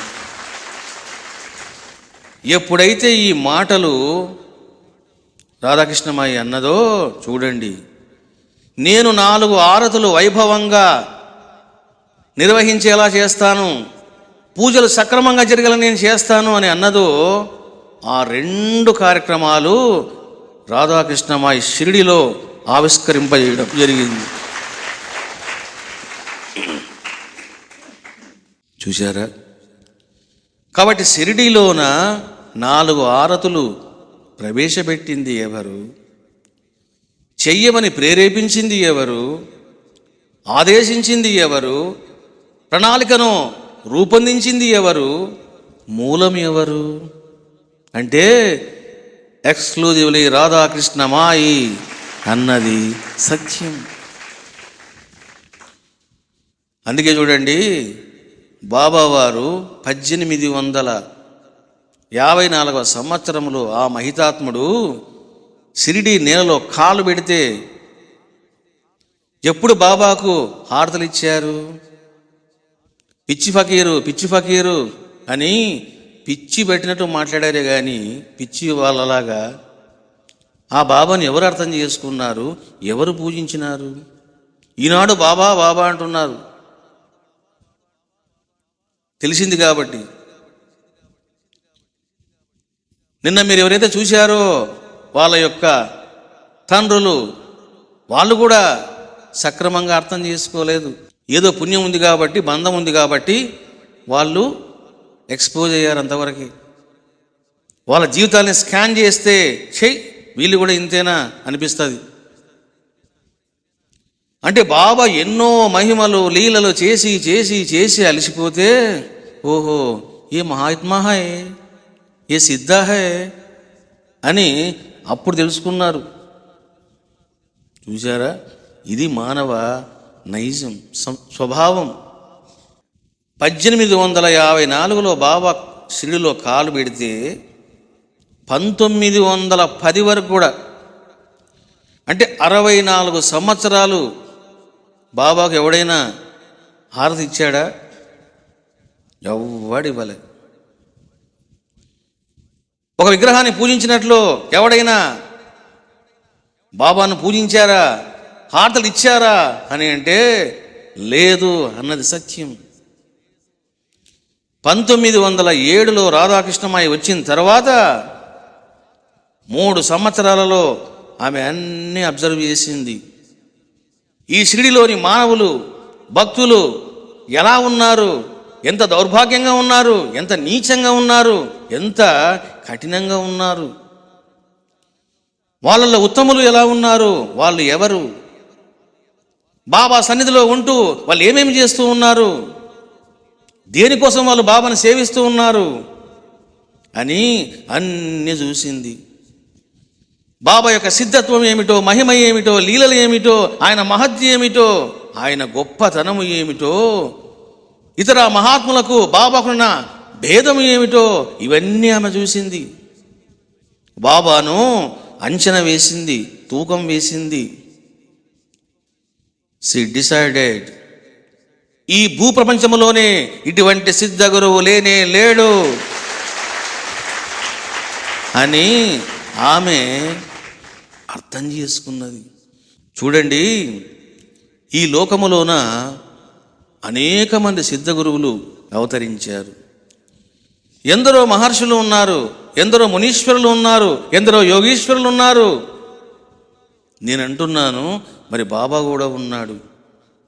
[SPEAKER 1] ఎప్పుడైతే ఈ మాటలు రాధాకృష్ణమాయి అన్నదో చూడండి, నేను 4 ఆరతులు వైభవంగా నిర్వహించేలా చేస్తాను, పూజలు సక్రమంగా జరిగేలా నేను చేస్తాను అని అన్నదో, ఆ 2 కార్యక్రమాలు రాధాకృష్ణమాయి షిరిడిలో ఆవిష్కరింపజేయడం జరిగింది. చూశారా? కాబట్టి షిరిడిలోన 4 ఆరతులు ప్రవేశపెట్టింది ఎవరు? చెయ్యమని ప్రేరేపించింది ఎవరు? ఆదేశించింది ఎవరు? ప్రణాళికను రూపొందించింది ఎవరు? మూలం ఎవరు? అంటే ఎక్స్క్లూజివ్లీ రాధాకృష్ణమాయి అన్నది సత్యం. అందుకే చూడండి, బాబావారు 1854వ సంవత్సరంలో ఆ మహితాత్ముడు షిరిడి నేలలో కాలు పెడితే ఎప్పుడు బాబాకు హారతలు ఇచ్చారు? పిచ్చి ఫకీరు అని పిచ్చి పెట్టినట్టు మాట్లాడారే కానీ పిచ్చి వాళ్ళలాగా ఆ బాబాను ఎవరు అర్థం చేసుకున్నారు, ఎవరు పూజించినారు? ఈనాడు బాబా బాబా అంటున్నారు, తెలిసింది కాబట్టి. నిన్న మీరు ఎవరైతే చూశారో వాళ్ళ యొక్క తండ్రులు, వాళ్ళు కూడా సక్రమంగా అర్థం చేసుకోలేదు. ఏదో పుణ్యం ఉంది కాబట్టి, బంధం ఉంది కాబట్టి వాళ్ళు ఎక్స్పోజ్ అయ్యారు అంతవరకు. వాళ్ళ జీవితాన్ని స్కాన్ చేస్తే వీళ్ళు కూడా ఇంతేనా అనిపిస్తుంది. అంటే బాబా ఎన్నో మహిమలు లీలలు చేసి చేసి చేసి అలసిపోతే, ఓహో ఏ మహాత్మా హై, ఏ సిద్ధ హై అని అప్పుడు తెలుసుకున్నారు. చూసారా, ఇది మానవ నైజం, స్వభావం. 1854లో బాబా షిరిడిలో కాలు పెడితే 1910 వరకు కూడా, అంటే 64 సంవత్సరాలు బాబాకు ఎవడైనా హారతి ఇచ్చాడా? ఎవ్వడు ఇవ్వలే. ఒక విగ్రహాన్ని పూజించినట్లు ఎవడైనా బాబాను పూజించారా, హారతలు ఇచ్చారా అని అంటే లేదు అన్నది సత్యం. 1907లో రాధాకృష్ణమాయి వచ్చిన తర్వాత 3 సంవత్సరాలలో ఆమె అన్నీ అబ్జర్వ్ చేసింది. ఈ షిరిడిలోని మానవులు, భక్తులు ఎలా ఉన్నారు, ఎంత దౌర్భాగ్యంగా ఉన్నారు, ఎంత నీచంగా ఉన్నారు, ఎంత కఠినంగా ఉన్నారు, వాళ్ళల్లో ఉత్తములు ఎలా ఉన్నారు, వాళ్ళు ఎవరు, బాబా సన్నిధిలో ఉంటూ వాళ్ళు ఏమేమి చేస్తూ ఉన్నారు, దేనికోసం వాళ్ళు బాబాను సేవిస్తూ ఉన్నారు అని అన్నీ చూసింది. బాబా యొక్క సిద్ధత్వం ఏమిటో, మహిమ ఏమిటో, లీలలు ఏమిటో, ఆయన మహత్యం ఏమిటో, ఆయన గొప్పతనము ఏమిటో, ఇతర మహాత్ములకు బాబాకున్న భేదము ఏమిటో, ఇవన్నీ ఆమె చూసింది. బాబాను అంచనా వేసింది, తూకం వేసింది. షీ డిసైడెడ్, ఈ భూప్రపంచంలోనే ఇటువంటి సిద్ధ గురువు లేనే లేడు అని ఆమె అర్థం చేసుకున్నది. చూడండి, ఈ లోకములోన అనేక మంది సిద్ధ గురువులు అవతరించారు. ఎందరో మహర్షులు ఉన్నారు, ఎందరో మునీశ్వరులు ఉన్నారు, ఎందరో యోగీశ్వరులు ఉన్నారు. నేను అంటున్నాను, మరి బాబా కూడా ఉన్నాడు.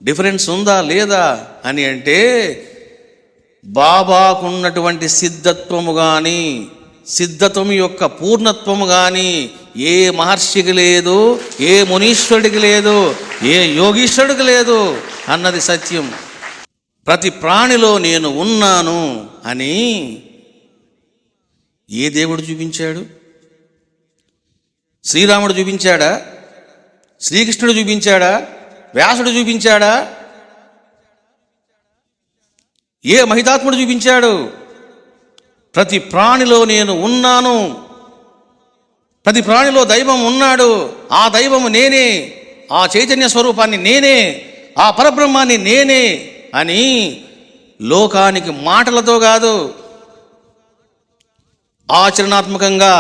[SPEAKER 1] డిఫరెన్స్ ఉందా లేదా అని అంటే, బాబాకున్నటువంటి సిద్ధత్వము కానీ, సిద్ధత్వం యొక్క పూర్ణత్వము కానీ ఏ మహర్షికి లేదు, ఏ మునీశ్వరుడికి లేదు, ఏ యోగీశ్వరుడికి లేదు అన్నది సత్యం. ప్రతి ప్రాణిలో నేను ఉన్నాను అని ఏ దేవుడు చూపించాడు? శ్రీరాముడు చూపించాడా? శ్రీకృష్ణుడు చూపించాడా? వ్యాసుడు చూపించాడా? ఏ మహితాత్ముడు చూపించాడు? ప్రతి ప్రాణిలో నేను ఉన్నాను, ప్రతి ప్రాణిలో దైవం ఉన్నాడు, ఆ దైవము నేనే, ఆ చైతన్య స్వరూపాన్ని నేనే, ఆ పరబ్రహ్మాన్ని నేనే అని లోకానికి మాటలతో కాదు, ఆచరణాత్మకంగా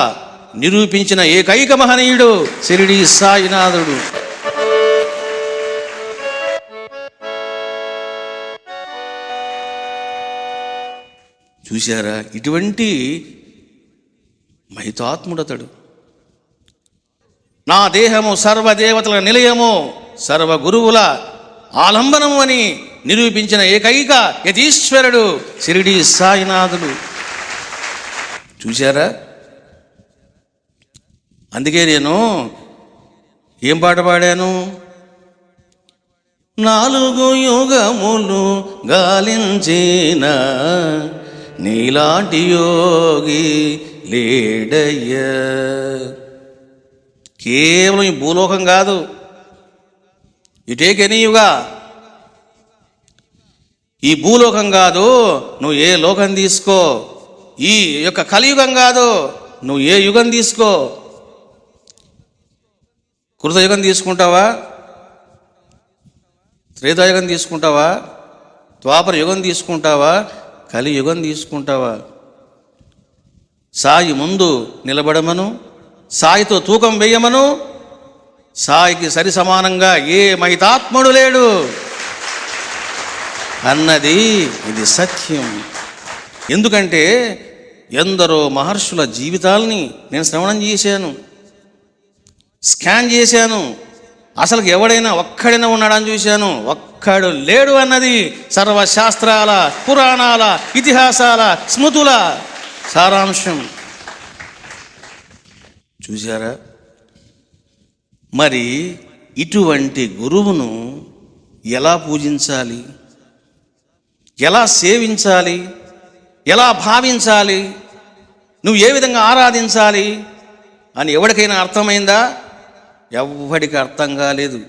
[SPEAKER 1] నిరూపించిన ఏకైక మహనీయుడు షిరిడి సాయినాథుడు. చూశారా, ఇటువంటి మహితాత్ముడతడు. నా దేహము సర్వదేవతల నిలయము, సర్వ గురువుల ఆలంబనము అని నిరూపించిన ఏకైక యతీశ్వరుడు షిరిడి సాయినాథుడు. చూశారా, అందుకే నేను ఏం పాట పాడాను? 4 యుగములు గాలించిన నీలాంటి యోగి లేడయ్యా. కేవలం ఈ భూలోకం కాదు, యు టేక్ ఎనీ యుగా, ఈ భూలోకం కాదు, నువ్వు ఏ లోకం తీసుకో, ఈ యొక్క కలియుగం కాదు, నువ్వు ఏ యుగం తీసుకో. కృతయుగం తీసుకుంటావా, త్రేతాయుగం తీసుకుంటావా, ద్వాపర యుగం తీసుకుంటావా, కలియుగం తీసుకుంటావా? సాయి ముందు నిలబడమను, సాయితో తూకం వేయమను. సాయికి సరి సమానంగా ఏ మహితాత్ముడు లేడు అన్నది ఇది సత్యం. ఎందుకంటే ఎందరో మహర్షుల జీవితాల్ని నేను శ్రవణం చేశాను, స్కాన్ చేశాను. అసలు ఎవడైనా ఒక్కడైనా ఉన్నాడని చూశాను, ఒక్కడు లేడు అన్నది సర్వశాస్త్రాల, పురాణాల, ఇతిహాసాల, స్మృతుల సారాంశం. చూశారా, మరి ఇటువంటి గురువును ఎలా పూజించాలి, ఎలా సేవించాలి, ఎలా భావించాలి, నువ్వు ఏ విధంగా ఆరాధించాలి అని ఎవరికైనా అర్థమైందా? ఎవ్వడికి అర్థం కాలేదు.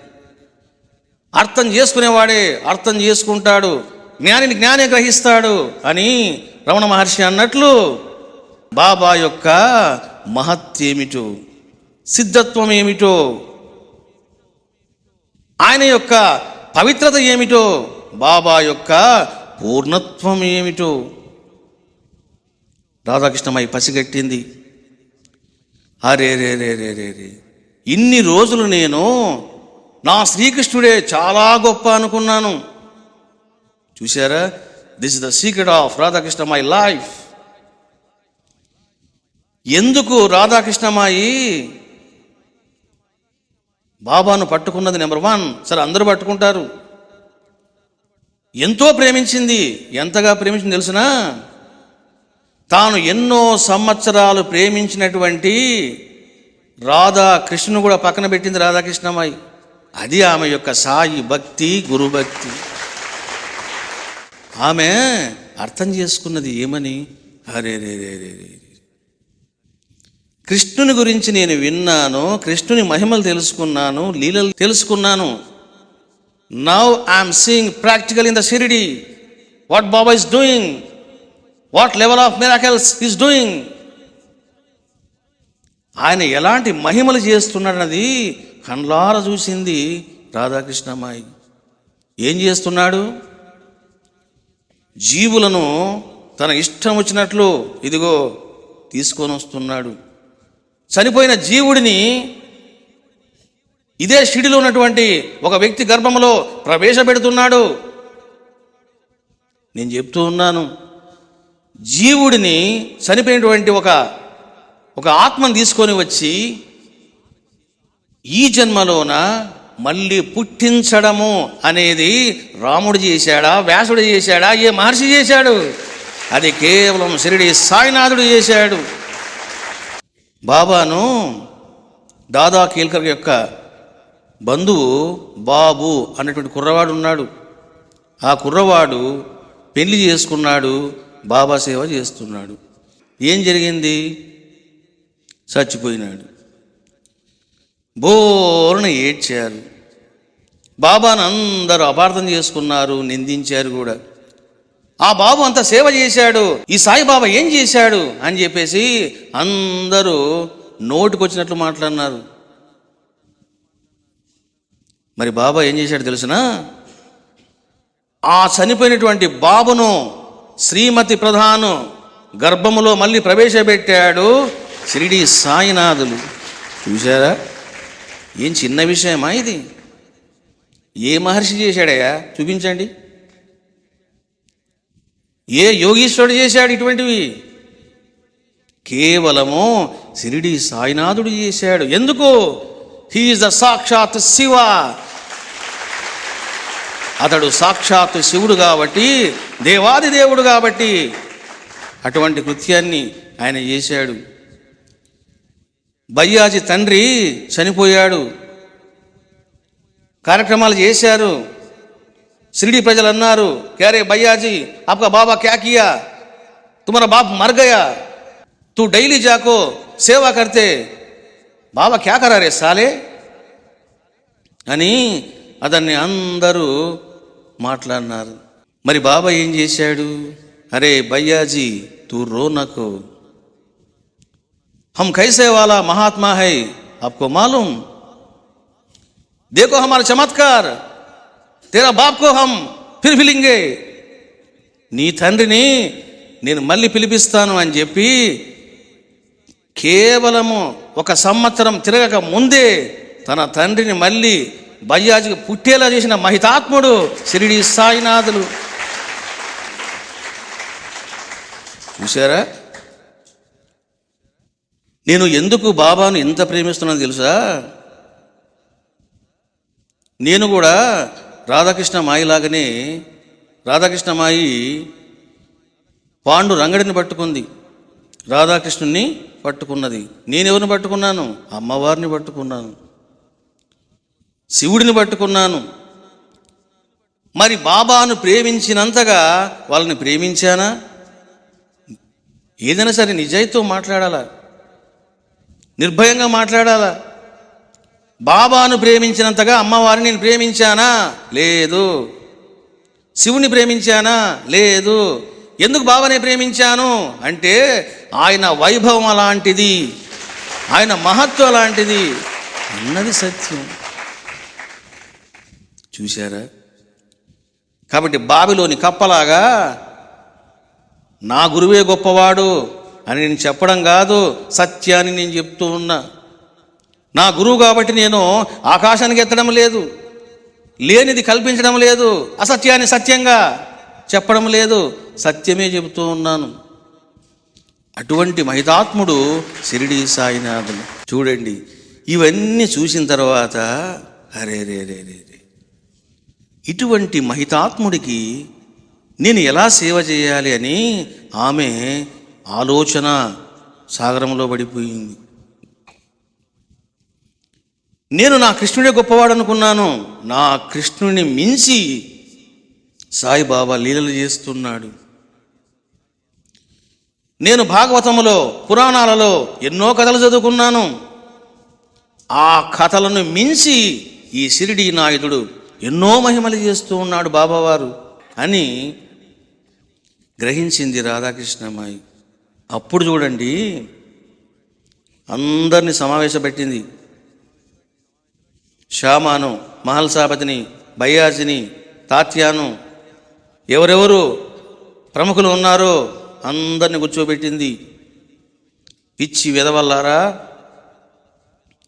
[SPEAKER 1] అర్థం చేసుకునేవాడే అర్థం చేసుకుంటాడు, జ్ఞానిని జ్ఞానే గ్రహిస్తాడు అని రమణ మహర్షి అన్నట్లు బాబా యొక్క మహత్యేమిటో, సిద్ధత్వం ఏమిటో, ఆయన యొక్క పవిత్రత ఏమిటో, బాబా యొక్క పూర్ణత్వం ఏమిటో రాధాకృష్ణమై పసిగట్టింది. అరే రే రే రే రే రే ఇన్ని రోజులు నేను నా శ్రీకృష్ణుడే చాలా గొప్ప అనుకున్నాను. చూసారా, this is the secret of Radhakrishnamayi life. ఎందుకు రాధాకృష్ణమాయి బాబాను పట్టుకున్నది? నెంబర్ 1, సరే అందరూ పట్టుకుంటారు. ఎంతో ప్రేమించింది. ఎంతగా ప్రేమించింది తెలుసునా? తాను ఎన్నో సంవత్సరాలు ప్రేమించినటువంటి రాధాకృష్ణుని కూడా పక్కన పెట్టింది రాధాకృష్ణమాయి. అది ఆమె యొక్క సాయి భక్తి, గురుభక్తి. ఆమె అర్థం చేసుకున్నది ఏమని? అరే రే రే రే రే కృష్ణుని గురించి నేను విన్నాను, కృష్ణుని మహిమలు తెలుసుకున్నాను, లీలలు తెలుసుకున్నాను. Now I'm seeing practical in the Shirdi what Baba is doing, what level of miracles is doing. ఆయన ఎలాంటి మహిమలు చేస్తున్నాడన్నది కళ్ళారా చూసింది రాధాకృష్ణమాయి. ఏం చేస్తున్నాడు? జీవులను తన ఇష్టం వచ్చినట్లు ఇదిగో తీసుకొని వస్తున్నాడు. చనిపోయిన జీవుడిని ఇదే షిడిలో ఉన్నటువంటి ఒక వ్యక్తి గర్భంలో ప్రవేశపెడుతున్నాడు. నేను చెప్తూ ఉన్నాను, జీవుడిని చనిపోయినటువంటి ఒక ఆత్మను తీసుకొని వచ్చి ఈ జన్మలోన మళ్ళీ పుట్టించడము అనేది రాముడు చేశాడా, వ్యాసుడు చేశాడా, ఏ మహర్షి చేశాడు? అది కేవలం షిరిడి సాయినాథుడు చేశాడు. బాబాను దాదా కేల్కర్ యొక్క బంధువు బాబు అన్నటువంటి కుర్రవాడు ఉన్నాడు. ఆ కుర్రవాడు పెళ్లి చేసుకున్నాడు, బాబా సేవ చేస్తున్నాడు. ఏం జరిగింది? చచ్చిపోయినాడు. బోరున ఏడ్చారు. బాబాను అందరూ అపార్థం చేసుకున్నారు, నిందించారు కూడా. ఆ బాబు అంత సేవ చేశాడు, ఈ సాయిబాబా ఏం చేశాడు అని చెప్పేసి అందరూ నోటికొచ్చినట్లు మాట్లాడినారు. మరి బాబా ఏం చేశాడు తెలుసునా? ఆ చనిపోయినటువంటి బాబును శ్రీమతి ప్రధాను గర్భములో మళ్ళీ ప్రవేశపెట్టాడు షిరిడి సాయినాథులు. చూశారా? ఏం చిన్న విషయమా ఇది? ఏ మహర్షి చేశాడయ్యా? చూపించండి. ఏ యోగీశ్వరుడు చేశాడు ఇటువంటివి? కేవలము షిరిడి సాయినాథుడు చేశాడు. ఎందుకు? హీ ఈజ్ ద సాక్షాత్ శివ. అతడు సాక్షాత్ శివుడు కాబట్టి, దేవాది దేవుడు కాబట్టి అటువంటి కృత్యాన్ని ఆయన చేశాడు. బయ్యాజీ తండ్రి చనిపోయాడు, కార్యక్రమాలు చేశారు. షిరిడి ప్రజలు అన్నారు, క్యారే భయ్యాజీ ఆప్కా బాబా క్యా కియా, తుమ్హారా బాప్ మర్ గయా, తూ డైలీ జాకో సేవా కర్తే బాబా క్యా కరా రే సాలే అని అతన్ని అందరూ మాట్లాడినారు. మరి బాబా ఏం చేశాడు? అరే భయ్యాజీ తూ రో నకో, हम कैसे वाला महात्मा है आपको मालूम, देखो हमारा चमत्कार, तेरा बाप को हम फिर పిలింగే, నీ తండ్రిని నేను మళ్ళీ పిలిపిస్తాను అని చెప్పి కేవలము 1 సంవత్సరం తిరగక ముందే తన తండ్రిని మళ్ళీ బయ్యాజికి పుట్టేలా చేసిన మహితాత్ముడు షిరిడి సాయినాథులు. చూశారా? నేను ఎందుకు బాబాను ఎంత ప్రేమిస్తున్నానో తెలుసా? నేను కూడా రాధాకృష్ణమాయిలాగానే, రాధాకృష్ణమాయి పాండు రంగడిని పట్టుకుంది, రాధాకృష్ణుని పట్టుకున్నది. నేనెవరిని పట్టుకున్నాను? అమ్మవారిని పట్టుకున్నాను. శివుడిని పట్టుకున్నాను. మరి బాబాను ప్రేమించినంతగా వాళ్ళని ప్రేమించానా? ఏదైనా సరే నిజాయితీతో మాట్లాడాలా, నిర్భయంగా మాట్లాడాలా. బాబాను ప్రేమించినంతగా అమ్మవారిని నేను ప్రేమించానా? లేదు. శివుని ప్రేమించానా? లేదు. ఎందుకు బాబానే ప్రేమించాను అంటే ఆయన వైభవం అలాంటిది, ఆయన మహత్వం అలాంటిది అన్నది సత్యం. చూశారా? కాబట్టి బావిలోని కప్పలాగా నా గురువే గొప్పవాడు అని నేను చెప్పడం కాదు, సత్యాన్ని నేను చెప్తూ ఉన్నా. నా గురువు కాబట్టి నేను ఆకాశానికి ఎత్తడం లేదు, లేనిది కల్పించడం లేదు, అసత్యాన్ని సత్యంగా చెప్పడం లేదు, సత్యమే చెబుతూ ఉన్నాను. అటువంటి మహితాత్ముడు షిరిడీ సాయినాథుడు. చూడండి, ఇవన్నీ చూసిన తర్వాత అరే రే రే రే రే, ఇటువంటి మహితాత్ముడికి నేను ఎలా సేవ చేయాలి అని ఆమె ఆలోచన సాగరంలో పడిపోయింది. నేను నా కృష్ణుడే గొప్పవాడు అనుకున్నాను. నా కృష్ణుని మించి సాయిబాబా లీలలు చేస్తున్నాడు. నేను భాగవతములో, పురాణాలలో ఎన్నో కథలు చదువుకున్నాను. ఆ కథలను మించి ఈ షిరిడీ నాయకుడు ఎన్నో మహిమలు చేస్తూ ఉన్నాడు బాబావారు అని గ్రహించింది రాధాకృష్ణమాయి. అప్పుడు చూడండి, అందరినీ సమావేశపెట్టింది. శ్యామాను, మహల్సాపతిని, బయ్యాజిని, తాత్యాను, ఎవరెవరు ప్రముఖులు ఉన్నారో అందరిని కూర్చోబెట్టింది. పిచ్చి వెదవల్లారా,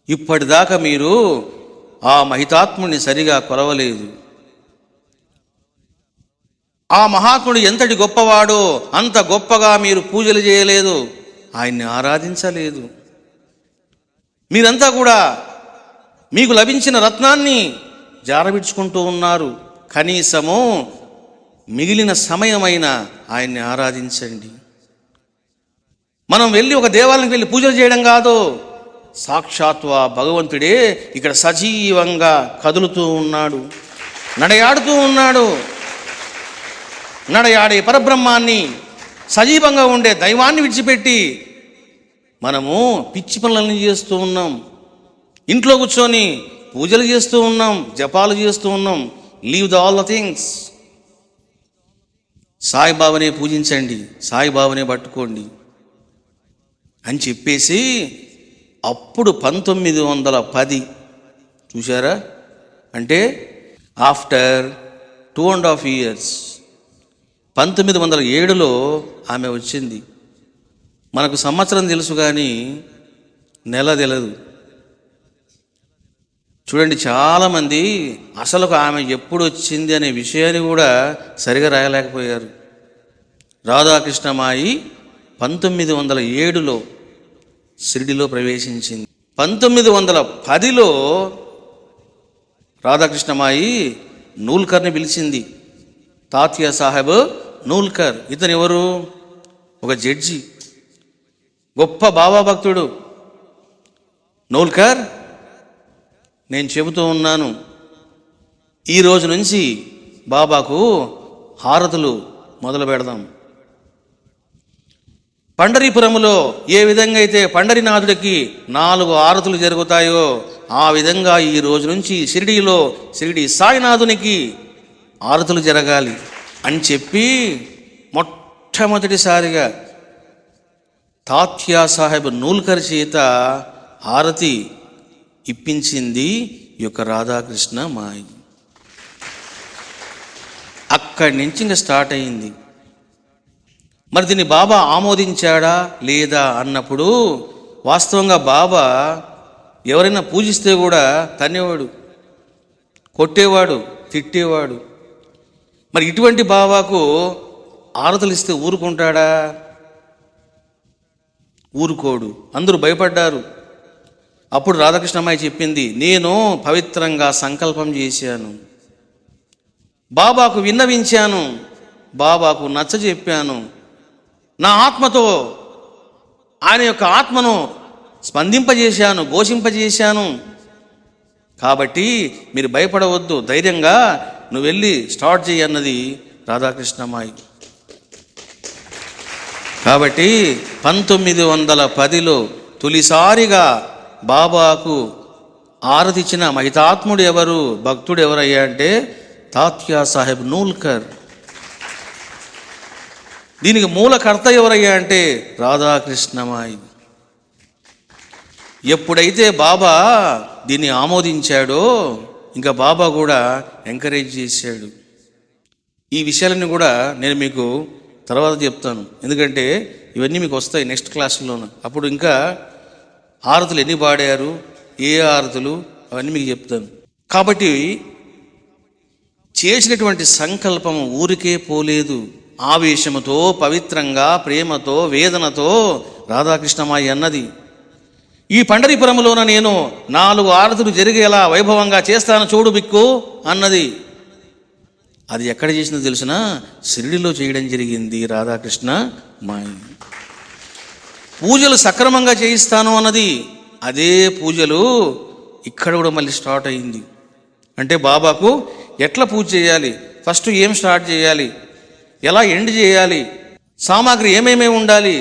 [SPEAKER 1] ఇప్పటిదాకా మీరు ఆ మహితాత్ముడిని సరిగా కొలవలేదు. ఆ మహాత్ముడు ఎంతటి గొప్పవాడో అంత గొప్పగా మీరు పూజలు చేయలేదు, ఆయన్ని ఆరాధించలేదు. మీరంతా కూడా మీకు లభించిన రత్నాన్ని జారవిడ్చుకుంటూ ఉన్నారు. కనీసము మిగిలిన సమయమైన ఆయన్ని ఆరాధించండి. మనం వెళ్ళి ఒక దేవాలయానికి వెళ్ళి పూజలు చేయడం కాదు, సాక్షాత్తు ఆ భగవంతుడే ఇక్కడ సజీవంగా కదులుతూ ఉన్నాడు, నడయాడుతూ ఉన్నాడు. నడయాడే పరబ్రహ్మాన్ని, సజీవంగా ఉండే దైవాన్ని విడిచిపెట్టి మనము పిచ్చి పనులన్నీ చేస్తూ ఉన్నాం. ఇంట్లో కూర్చొని పూజలు చేస్తూ ఉన్నాం, జపాలు చేస్తూ ఉన్నాం. Leave the all the things. సాయిబాబానే పూజించండి, సాయిబాబానే పట్టుకోండి అని చెప్పేసి అప్పుడు 1910 చూశారా, అంటే ఆఫ్టర్ 2.5 years 1907లో ఆమె వచ్చింది. మనకు సంవత్సరం తెలుసు కానీ నెల తెలియదు. చూడండి, చాలామంది అసలు ఆమె ఎప్పుడు వచ్చింది అనే విషయాన్ని కూడా సరిగా రాయలేకపోయారు. రాధాకృష్ణమాయి 1907లో షిరిడిలో ప్రవేశించింది. 1910లో రాధాకృష్ణమాయి నూల్కర్ని పిలిచింది. తాత్యా సాహెబ్ నూల్కర్, ఇతను ఎవరు? ఒక జడ్జి, గొప్ప బాబా భక్తుడు. నూల్కర్, నేను చెబుతూ ఉన్నాను, ఈ రోజు నుంచి బాబాకు హారతులు మొదలు పెడదాం. పండరీపురములో ఏ విధంగా అయితే పండరీనాథుడికి 4 హారతులు జరుగుతాయో ఆ విధంగా ఈ రోజు నుంచి షిరిడీలో షిరిడీ సాయినాథునికి హారతులు జరగాలి అని చెప్పి మొట్టమొదటిసారిగా తాత్యా సాహెబ్ నూల్కర్ చేత హారతి ఇప్పించింది ఈ యొక్క రాధాకృష్ణ మాయి. అక్కడి నుంచి ఇంకా స్టార్ట్ అయింది. మరి దీన్ని బాబా ఆమోదించాడా లేదా అన్నప్పుడు వాస్తవంగా బాబా ఎవరైనా పూజిస్తే కూడా తన్నేవాడు, కొట్టేవాడు, తిట్టేవాడు. మరి ఇటువంటి బాబాకు హారతులు ఇస్తే ఊరుకుంటాడా? ఊరుకోడు. అందరూ భయపడ్డారు. అప్పుడు రాధాకృష్ణమ్మాయి చెప్పింది, నేను పవిత్రంగా సంకల్పం చేశాను, బాబాకు విన్నవించాను, బాబాకు నచ్చజెప్పాను, నా ఆత్మతో ఆయన యొక్క ఆత్మను స్పందింపజేశాను, ఘోషింపజేశాను. కాబట్టి మీరు భయపడవద్దు, ధైర్యంగా నువ్వు వెళ్ళి స్టార్ట్ చేయి అన్నది రాధాకృష్ణమాయి. కాబట్టి 1910లో తొలిసారిగా బాబాకు ఆరతిచ్చిన మహితాత్ముడు ఎవరు, భక్తుడు ఎవరయ్యా అంటే తాత్యా సాహెబ్ నూల్కర్. దీనికి మూలకర్త ఎవరయ్యా అంటే రాధాకృష్ణమాయి. ఎప్పుడైతే బాబా దీన్ని ఆమోదించాడో ఇంకా బాబా కూడా ఎంకరేజ్ చేశాడు. ఈ విషయాలన్నీ కూడా నేను మీకు తర్వాత చెప్తాను, ఎందుకంటే ఇవన్నీ మీకు వస్తాయి నెక్స్ట్ క్లాసులోను. అప్పుడు ఇంకా హారతులు ఎన్ని పాడారు, ఏ హారతులు, అవన్నీ మీకు చెప్తాను. కాబట్టి చేసినటువంటి సంకల్పం ఊరికే పోలేదు. ఆవేశముతో, పవిత్రంగా, ప్రేమతో, వేదనతో రాధాకృష్ణమాయి అన్నది, ఈ పండరీపురంలోన నేను 4 హారతులు జరిగేలా వైభవంగా చేస్తాను చూడు బిక్కు అన్నది. అది ఎక్కడ చేసిందో తెలిసిన, షిరిడిలో చేయడం జరిగింది రాధాకృష్ణ మాయి. పూజలు సక్రమంగా చేయిస్తాను అన్నది, అదే పూజలు ఇక్కడ కూడా మళ్ళీ స్టార్ట్ అయింది. అంటే బాబాకు ఎట్లా పూజ చేయాలి, ఫస్ట్ ఏం స్టార్ట్ చేయాలి, ఎలా ఎండ్ చేయాలి, సామాగ్రి ఏమేమి ఉండాలి,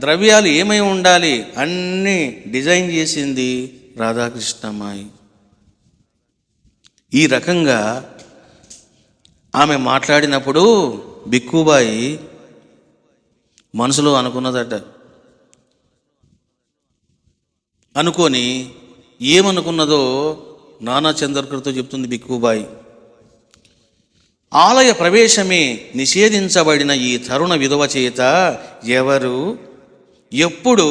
[SPEAKER 1] ద్రవ్యాలు ఏమేమి ఉండాలి, అన్నీ డిజైన్ చేసింది రాధాకృష్ణమాయి. ఈ రకంగా ఆమె మాట్లాడినప్పుడు బిక్కుబాయి మనసులో అనుకున్నదట. అనుకొని ఏమనుకున్నదో నానా చంద్రకర్తో చెప్తుంది బిక్కుబాయి. ఆలయ ప్రవేశమే నిషేధించబడిన ఈ తరుణ విధవ చేత ఎవరు ఎప్పుడు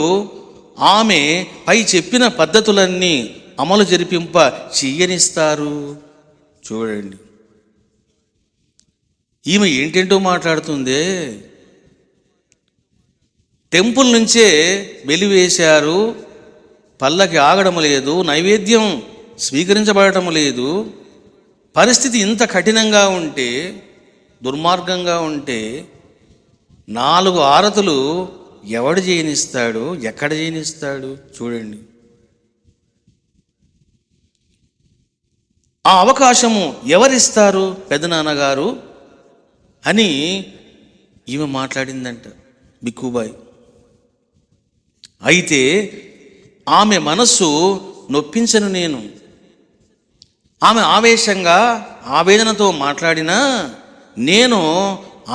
[SPEAKER 1] ఆమె పై చెప్పిన పద్ధతులన్నీ అమలు జరిపింప చెయ్యనిస్తారు? చూడండి, ఈమె ఏంటేంటో మాట్లాడుతుందే. టెంపుల్ నుంచే వెలివేశారు, పల్లకి ఆగడం లేదు, నైవేద్యం స్వీకరించబడటం లేదు. పరిస్థితి ఇంత కఠినంగా ఉంటే, దుర్మార్గంగా ఉంటే 4 హారతులు ఎవడు చేయనిస్తాడు, ఎక్కడ చేయనిస్తాడు? చూడండి, ఆ అవకాశము ఎవరిస్తారు? పెదనాన్నగారు అని ఈమె మాట్లాడిందంట బిక్కుబాయి. అయితే ఆమె మనస్సు నొప్పించను నేను. ఆమె ఆవేశంగా ఆవేదనతో మాట్లాడినా నేను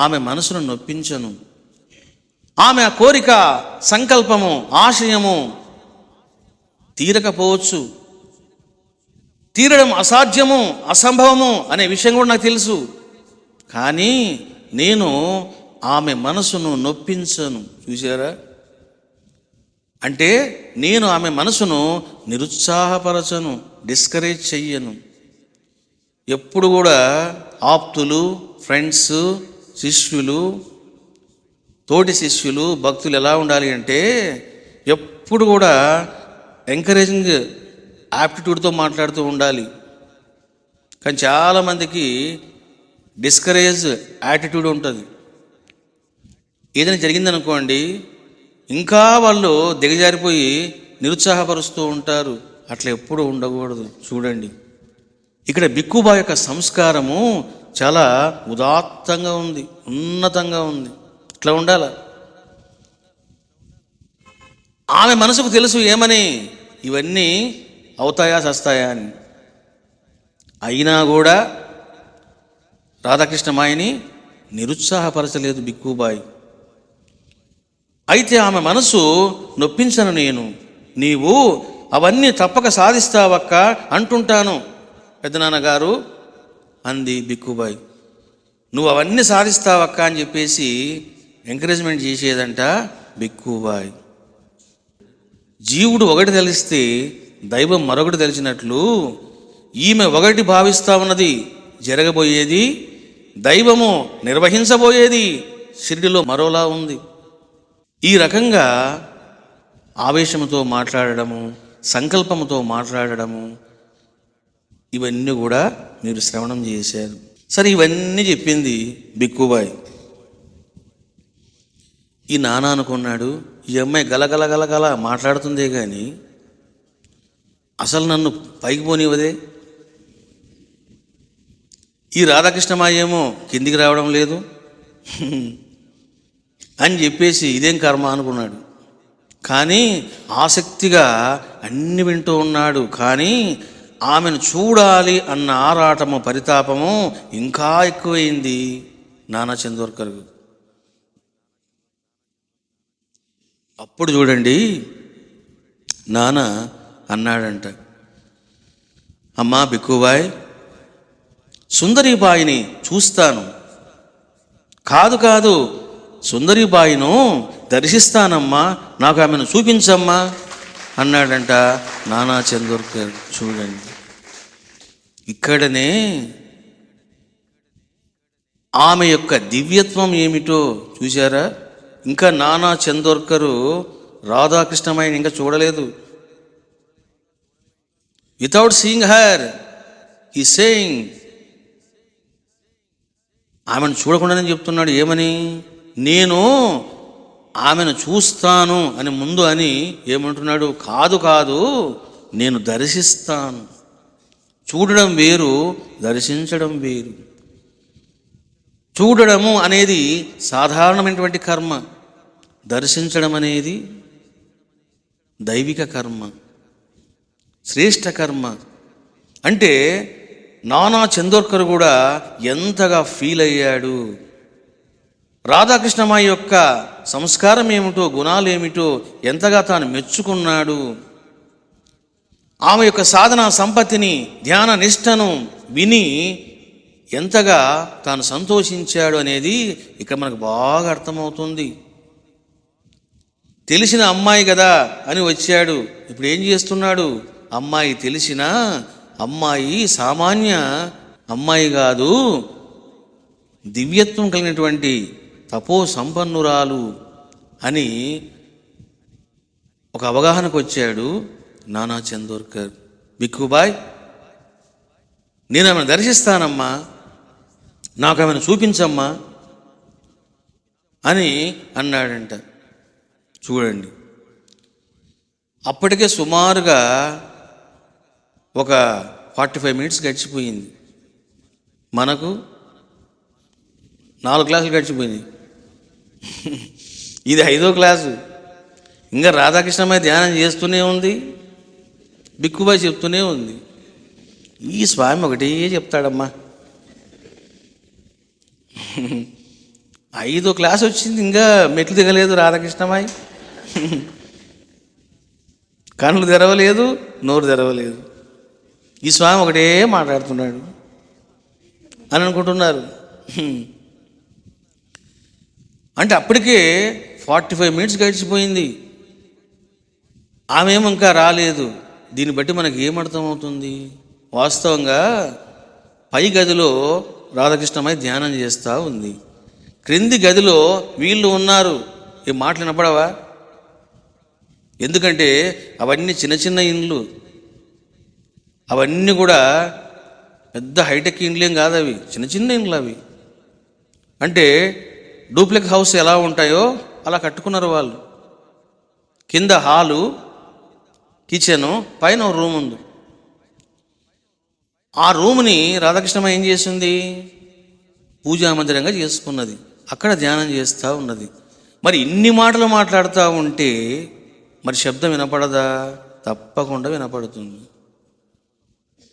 [SPEAKER 1] ఆమె మనసును నొప్పించను. ఆమె కోరిక, సంకల్పము, ఆశయము తీరకపోవచ్చు, తీరడం అసాధ్యము, అసంభవము అనే విషయం కూడా నాకు తెలుసు. కానీ నేను ఆమె మనసును నొప్పించను. చూసారా? అంటే నేను ఆమె మనసును నిరుత్సాహపరచను, డిస్కరేజ్ చెయ్యను. ఎప్పుడు కూడా ఆప్తులు, ఫ్రెండ్స్, శిష్యులు, తోటి శిష్యులు, భక్తులు ఎలా ఉండాలి అంటే ఎప్పుడు కూడా ఎంకరేజింగ్ యాప్టిట్యూడ్తో మాట్లాడుతూ ఉండాలి. కానీ చాలామందికి డిస్కరేజ్ యాటిట్యూడ్ ఉంటుంది. ఏదైనా జరిగిందనుకోండి, ఇంకా వాళ్ళు దిగజారిపోయి నిరుత్సాహపరుస్తూ ఉంటారు. అట్లా ఎప్పుడు ఉండకూడదు. చూడండి, ఇక్కడ బిక్కుబా యొక్క సంస్కారము చాలా ఉదాత్తంగా ఉంది, ఉన్నతంగా ఉంది. ఇట్లా ఉండాల. ఆమె మనసుకు తెలుసు ఏమని, ఇవన్నీ అవుతాయా చస్తాయా అని. అయినా కూడా రాధాకృష్ణమాయిని నిరుత్సాహపరచలేదు బిక్కుబాయి. అయితే ఆమె మనసు నొప్పించను నేను, నీవు అవన్నీ తప్పక సాధిస్తావక్క అంటుంటాను పెద్దనాన్నగారు అంది బిక్కుబాయి. నువ్వు అవన్నీ సాధిస్తావక్క అని చెప్పేసి ఎంకరేజ్మెంట్ చేసేదంట బిక్కుబాయి. జీవుడు ఒకటి తెలిస్తే దైవం మరొకటి తెలిసినట్లు ఈమె ఒకటి భావిస్తా ఉన్నది జరగబోయేది, దైవము నిర్వహించబోయేది షిరిడిలో మరోలా ఉంది. ఈ రకంగా ఆవేశంతో మాట్లాడడము, సంకల్పముతో మాట్లాడడము, ఇవన్నీ కూడా మీరు శ్రవణం చేశారు. సరే, ఇవన్నీ చెప్పింది బిక్కుబాయి. ఈ నాన్న అనుకున్నాడు, ఈ అమ్మాయి గలగల మాట్లాడుతుందే కానీ అసలు నన్ను పైకి పోనివ్వదే, ఈ రాధాకృష్ణమాయి ఏమో కిందికి రావడం లేదు అని చెప్పేసి ఇదేం కర్మ అనుకున్నాడు. కానీ ఆసక్తిగా అన్ని వింటూ ఉన్నాడు. కానీ ఆమెను చూడాలి అన్న ఆరాటము, పరితాపము ఇంకా ఎక్కువైంది నానా చందోర్కర్కు. అప్పుడు చూడండి నాన్న అన్నాడంట, అమ్మా బిక్కుబాయ్, సుందరీబాయిని చూస్తాను, కాదు సుందరీబాయిను దర్శిస్తానమ్మా, నాకు ఆమెను చూపించమ్మా అన్నాడంట నానా చందోర్కర్. చూడండి, ఇక్కడనే ఆమె యొక్క దివ్యత్వం ఏమిటో చూశారా? ఇంకా నానా చందోర్కరు రాధాకృష్ణమాయిని ఇంకా చూడలేదు. Without seeing her he saying, ఆమెను చూడకుండానే చెప్తున్నాడు. ఏమని? నేను ఆమెను చూస్తాను అని ముందు అని ఏమంటున్నాడు? కాదు నేను దర్శిస్తాను. చూడడం వేరు, దర్శించడం వేరు. చూడడము అనేది సాధారణమైనటువంటి కర్మ, దర్శించడం అనేది దైవిక కర్మ, శ్రేష్ఠ కర్మ. అంటే నానా చందోర్కర్ కూడా ఎంతగా ఫీల్ అయ్యాడు. రాధాకృష్ణమాయి యొక్క సంస్కారం ఏమిటో, గుణాలు ఏమిటో ఎంతగా తాను మెచ్చుకున్నాడు. ఆమె యొక్క సాధన సంపత్తిని, ధ్యాన నిష్టను విని ఎంతగా తాను సంతోషించాడు అనేది ఇక్కడ మనకు బాగా అర్థమవుతుంది. తెలిసిన అమ్మాయి కదా అని వచ్చాడు. ఇప్పుడు ఏం చేస్తున్నాడు? అమ్మాయి తెలిసిన అమ్మాయి సామాన్య అమ్మాయి కాదు, దివ్యత్వం కలిగినటువంటి తపో సంపన్నురాలు అని ఒక అవగాహనకు వచ్చాడు నానా చందోర్కర్. బిక్కుబాయ్, నేను ఆమెను దర్శిస్తానమ్మా, నాకు ఆమెను చూపించమ్మా అని అన్నాడంట. చూడండి, అప్పటికే సుమారుగా ఒక 45 మినిట్స్ గడిచిపోయింది. మనకు 4 క్లాసులు గడిచిపోయింది. ఇది 5వ క్లాసు. ఇంకా రాధాకృష్ణమాయి ధ్యానం చేస్తూనే ఉంది, బిక్కుబాయ్ చెప్తూనే ఉంది. ఈ స్వామి ఒకటే చెప్తాడమ్మా. 5వ క్లాస్ వచ్చింది, ఇంకా మెట్లు దిగలేదు రాధాకృష్ణమాయి. కళ్ళు తెరవలేదు, నోరు తెరవలేదు. ఈ స్వామి ఒకటే మాట్లాడుతున్నాడు అని అనుకుంటున్నారు. అంటే అప్పటికే 45 మినిట్స్ గడిచిపోయింది. ఆమె ఏమో ఇంకా రాలేదు. దీన్ని బట్టి మనకి ఏమర్థమవుతుంది? వాస్తవంగా పై గదిలో రాధాకృష్ణమాయి ధ్యానం చేస్తూ ఉంది, క్రింది గదిలో వీళ్ళు ఉన్నారు. ఈ మాటలు వినపడవా? ఎందుకంటే అవన్నీ చిన్న చిన్న ఇండ్లు, అవన్నీ కూడా పెద్ద హైటెక్ ఇండ్లేం కాదు, అవి చిన్న చిన్న ఇండ్లు. అవి అంటే డూప్లెక్స్ హౌస్ ఎలా ఉంటాయో అలా కట్టుకున్నారు వాళ్ళు. కింద హాలు, కిచెను, పైన ఒక రూమ్ ఉంది. ఆ రూమ్ని రాధాకృష్ణమాయి ఏం చేసింది? పూజా మందిరంగా చేసుకున్నది. అక్కడ ధ్యానం చేస్తూ ఉన్నది. మరి ఇన్ని మాటలు మాట్లాడుతూ ఉంటే మరి శబ్దం వినపడదా? తప్పకుండా వినపడుతుంది.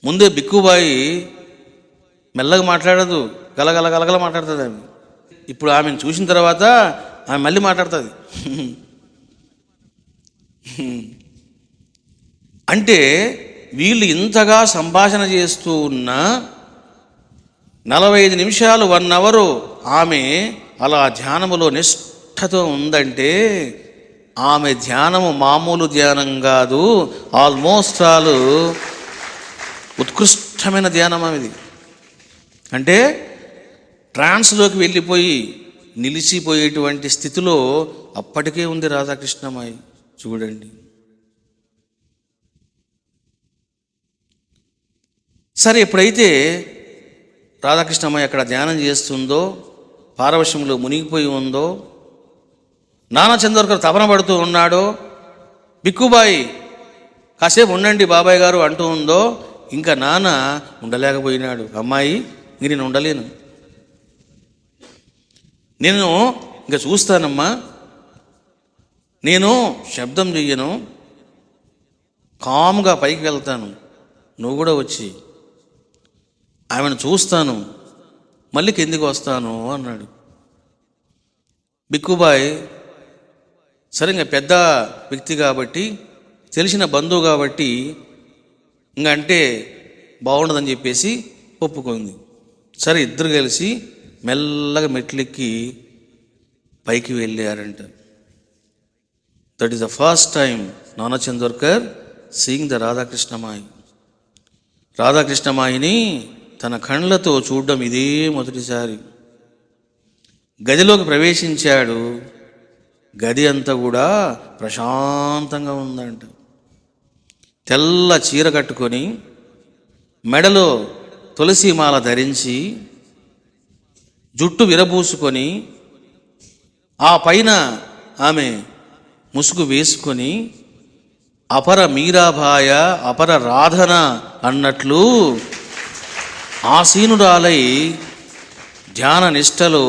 [SPEAKER 1] ముందే బిక్కుబాయి మెల్లగా మాట్లాడదు, గలగల గలగల మాట్లాడుతుంది ఆమె. ఇప్పుడు ఆమెను చూసిన తర్వాత ఆమె మళ్ళీ మాట్లాడుతుంది. అంటే వీళ్ళు ఇంతగా సంభాషణ చేస్తూ ఉన్న 45 నిమిషాలు 1 అవరు ఆమె అలా ధ్యానములో నిష్ఠతో ఉందంటే ఆమె ధ్యానము మామూలు ధ్యానం కాదు, ఆల్మోస్ట్ ఆల్ ఉత్కృష్టమైన ధ్యానం ఆమెది. అంటే ట్రాన్స్లోకి వెళ్ళిపోయి నిలిచిపోయేటువంటి స్థితిలో అప్పటికే ఉంది రాధాకృష్ణమాయి. చూడండి, సరే ఎప్పుడైతే రాధాకృష్ణమాయి అక్కడ ధ్యానం చేస్తుందో, పారవశ్యంలో మునిగిపోయి ఉందో, నానా చందోర్కర్ తపన పడుతూ ఉన్నాడో, బిక్కుబాయి కాసేపు ఉండండి బాబాయ్ గారు అంటూ ఉందో, ఇంకా నాన్న ఉండలేకపోయినాడు. అమ్మాయి ఇంక నేను ఉండలేను, నేను ఇంకా చూస్తానమ్మా, నేను శబ్దం చెయ్యను, కామ్గా పైకి వెళ్తాను, నువ్వు కూడా వచ్చి ఆమెను చూస్తాను, మళ్ళీ కిందికి వస్తాను అన్నాడు. బిక్కుబాయ్ సరే ఇంకా పెద్ద వ్యక్తి కాబట్టి, తెలిసిన బంధువు కాబట్టి ఇంకా అంటే బాగుండదని చెప్పేసి ఒప్పుకుంది. సరే ఇద్దరు కలిసి మెల్లగా మెట్లెక్కి పైకి వెళ్ళారంట. That is the first time Nana Chandorkar seeing the Radhakrishnamai. రాధాకృష్ణమాయిని తన కళ్ళతో చూడడం ఇదే మొదటిసారి. గదిలోకి ప్రవేశించాడు. గది అంతా కూడా ప్రశాంతంగా ఉందంట. తెల్ల చీర కట్టుకొని, మెడలో తులసి మాల ధరించి, జుట్టు విరబూసుకొని, ఆ పైన ఆమె ముసుగు వేసుకొని, అపర మీరాబాయ అపర రాధన అన్నట్లు ఆసీనురాలై ధ్యాన నిష్టలో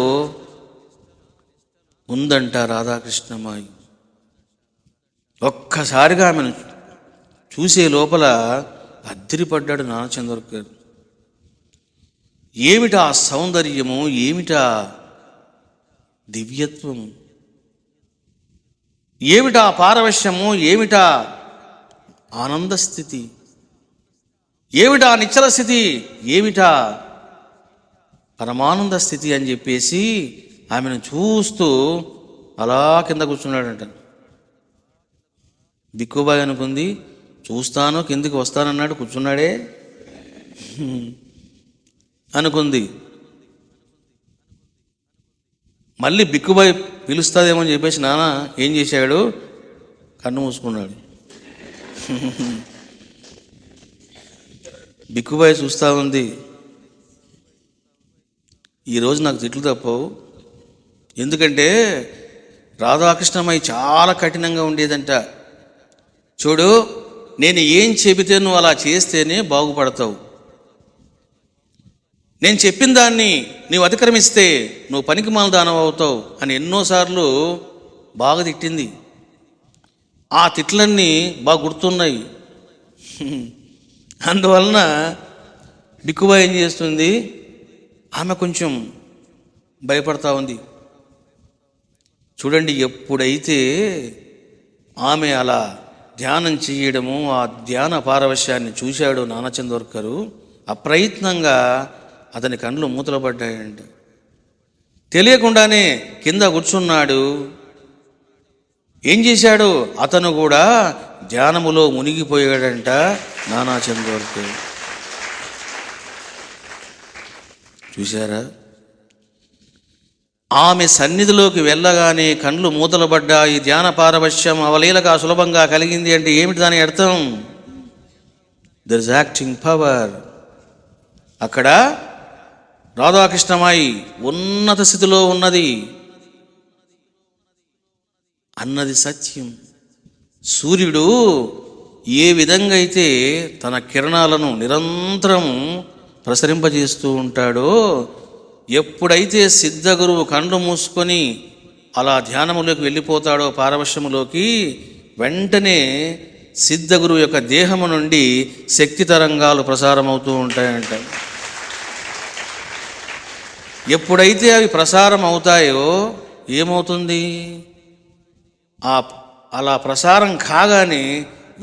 [SPEAKER 1] ఉందంట రాధాకృష్ణమాయి. ఒక్కసారిగా ఆమెను చూసే లోపల అద్దిరిపడ్డాడు నానా చందోర్కర్. ఏమిటా సౌందర్యము, ఏమిటా దివ్యత్వము, ఏమిటా పారవశ్యము, ఏమిటా ఆనందస్థితి, ఏమిటా నిశ్చల స్థితి, ఏమిటా పరమానంద స్థితి అని చెప్పేసి ఆమెను చూస్తూ అలా కింద కూర్చున్నాడంట. బిక్కుబాయ్ అనుకుంది, చూస్తాను కిందికి వస్తానన్నాడు, కూర్చున్నాడే అనుకుంది. మళ్ళీ బిక్కుబాయ్ పిలుస్తుందేమో అని చెప్పేసి నాన్న ఏం చేశాడు, కన్ను మూసుకున్నాడు. బిక్కుబాయ్ చూస్తూ ఉంది. ఈరోజు నాకు తిట్లు తప్పవు, ఎందుకంటే రాధాకృష్ణమాయి చాలా కఠినంగా ఉండేదంట. చూడు, నేను ఏం చెబితే నువ్వు అలా చేస్తేనే బాగుపడతావు, నేను చెప్పిన దాన్ని నీవు అతిక్రమిస్తే నువ్వు పనికిమాల దానవు అవుతావు అని ఎన్నోసార్లు బాగా తిట్టింది. ఆ తిట్లన్నీ బాగా గుర్తున్నాయి. అందువలన బిక్కుబాయ్ ఏం చేస్తుంది, ఆమె కొంచెం భయపడతా ఉంది. చూడండి, ఎప్పుడైతే ఆమె అలా ధ్యానం చేయడము, ఆ ధ్యాన పారవశ్యాన్ని చూశాడు నానా చందోర్కరు, అప్రయత్నంగా అతని కళ్ళు మూతలు పడ్డాయంట. తెలియకుండానే కింద కూర్చున్నాడు. ఏం చేశాడు, అతను కూడా ధ్యానములో మునిగిపోయాడంట నానా చందోర్కర్. చూశారా, ఆమె సన్నిధిలోకి వెళ్ళగానే కండ్లు మూతలు పడ్డా. ఈ ధ్యాన పారవశ్యం అవలీలగా సులభంగా కలిగింది అంటే ఏమిటి దాని అర్థం? There is acting power. అక్కడ రాధాకృష్ణమాయి ఉన్నత స్థితిలో ఉన్నది అన్నది సత్యం. సూర్యుడు ఏ విధంగా అయితే తన కిరణాలను నిరంతరం ప్రసరింపజేస్తూ ఉంటాడో, ఎప్పుడైతే సిద్ధగురువు కండ్లు మూసుకొని అలా ధ్యానములోకి వెళ్ళిపోతాడో, పారవశ్యములోకి, వెంటనే సిద్ధగురువు యొక్క దేహము నుండి శక్తి తరంగాలు ప్రసారమవుతూ ఉంటాయంట. ఎప్పుడైతే అవి ప్రసారం అవుతాయో ఏమవుతుంది, అలా ప్రసారం కాగానే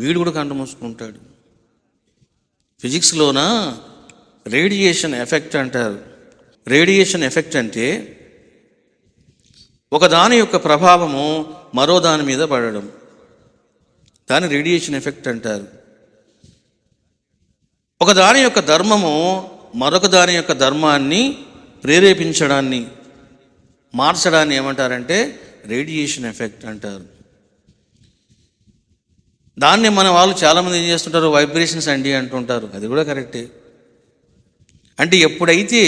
[SPEAKER 1] వీడు కూడా కండ్లు మూసుకుంటాడు. ఫిజిక్స్లోన రేడియేషన్ ఎఫెక్ట్ అంటారు. రేడియేషన్ ఎఫెక్ట్ అంటే ఒక దాని యొక్క ప్రభావము మరో దాని మీద పడడం, దాని రేడియేషన్ ఎఫెక్ట్ అంటారు. ఒక దాని యొక్క ధర్మము మరొక దాని యొక్క ధర్మాన్ని ప్రేరేపించడాన్ని, మార్చడాన్ని ఏమంటారంటే రేడియేషన్ ఎఫెక్ట్ అంటారు. దాన్ని మన వాళ్ళు చాలామంది ఏం చేస్తుంటారు, వైబ్రేషన్స్ అండి అంటుంటారు. అది కూడా కరెక్టే. అంటే ఎప్పుడైతే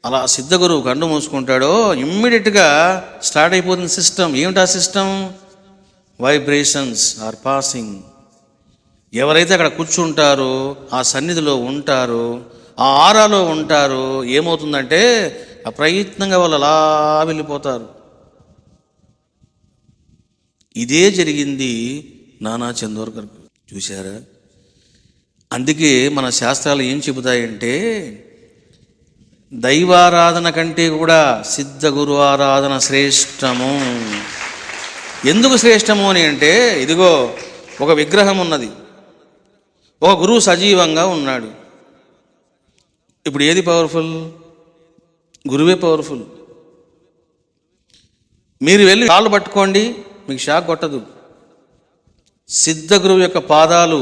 [SPEAKER 1] అలా సిద్ధగురువు కండు మూసుకుంటాడో ఇమ్మీడియట్గా స్టార్ట్ అయిపోతుంది సిస్టమ్. ఏమిటా సిస్టమ్? Vibrations are passing. ఎవరైతే అక్కడ కూర్చుంటారో, ఆ సన్నిధిలో ఉంటారో, ఆ ఆరాలో ఉంటారు. ఏమవుతుందంటే అప్రయత్నంగా వాళ్ళు అలా వెళ్ళిపోతారు. ఇదే జరిగింది నానా చందోర్కర్కు. చూశారా? అందుకే మన శాస్త్రాలు ఏం చెబుతాయంటే దైవారాధన కంటే కూడా సిద్ధ గురు ఆరాధన శ్రేష్టము. ఎందుకు శ్రేష్టము అని అంటే, ఇదిగో ఒక విగ్రహం ఉన్నది, ఒక గురువు సజీవంగా ఉన్నాడు. ఇప్పుడు ఏది పవర్ఫుల్? గురువే పవర్ఫుల్. మీరు వెళ్ళి కాళ్ళు పట్టుకోండి, మీకు షాక్ కొట్టదు. సిద్ధ గురువు యొక్క పాదాలు,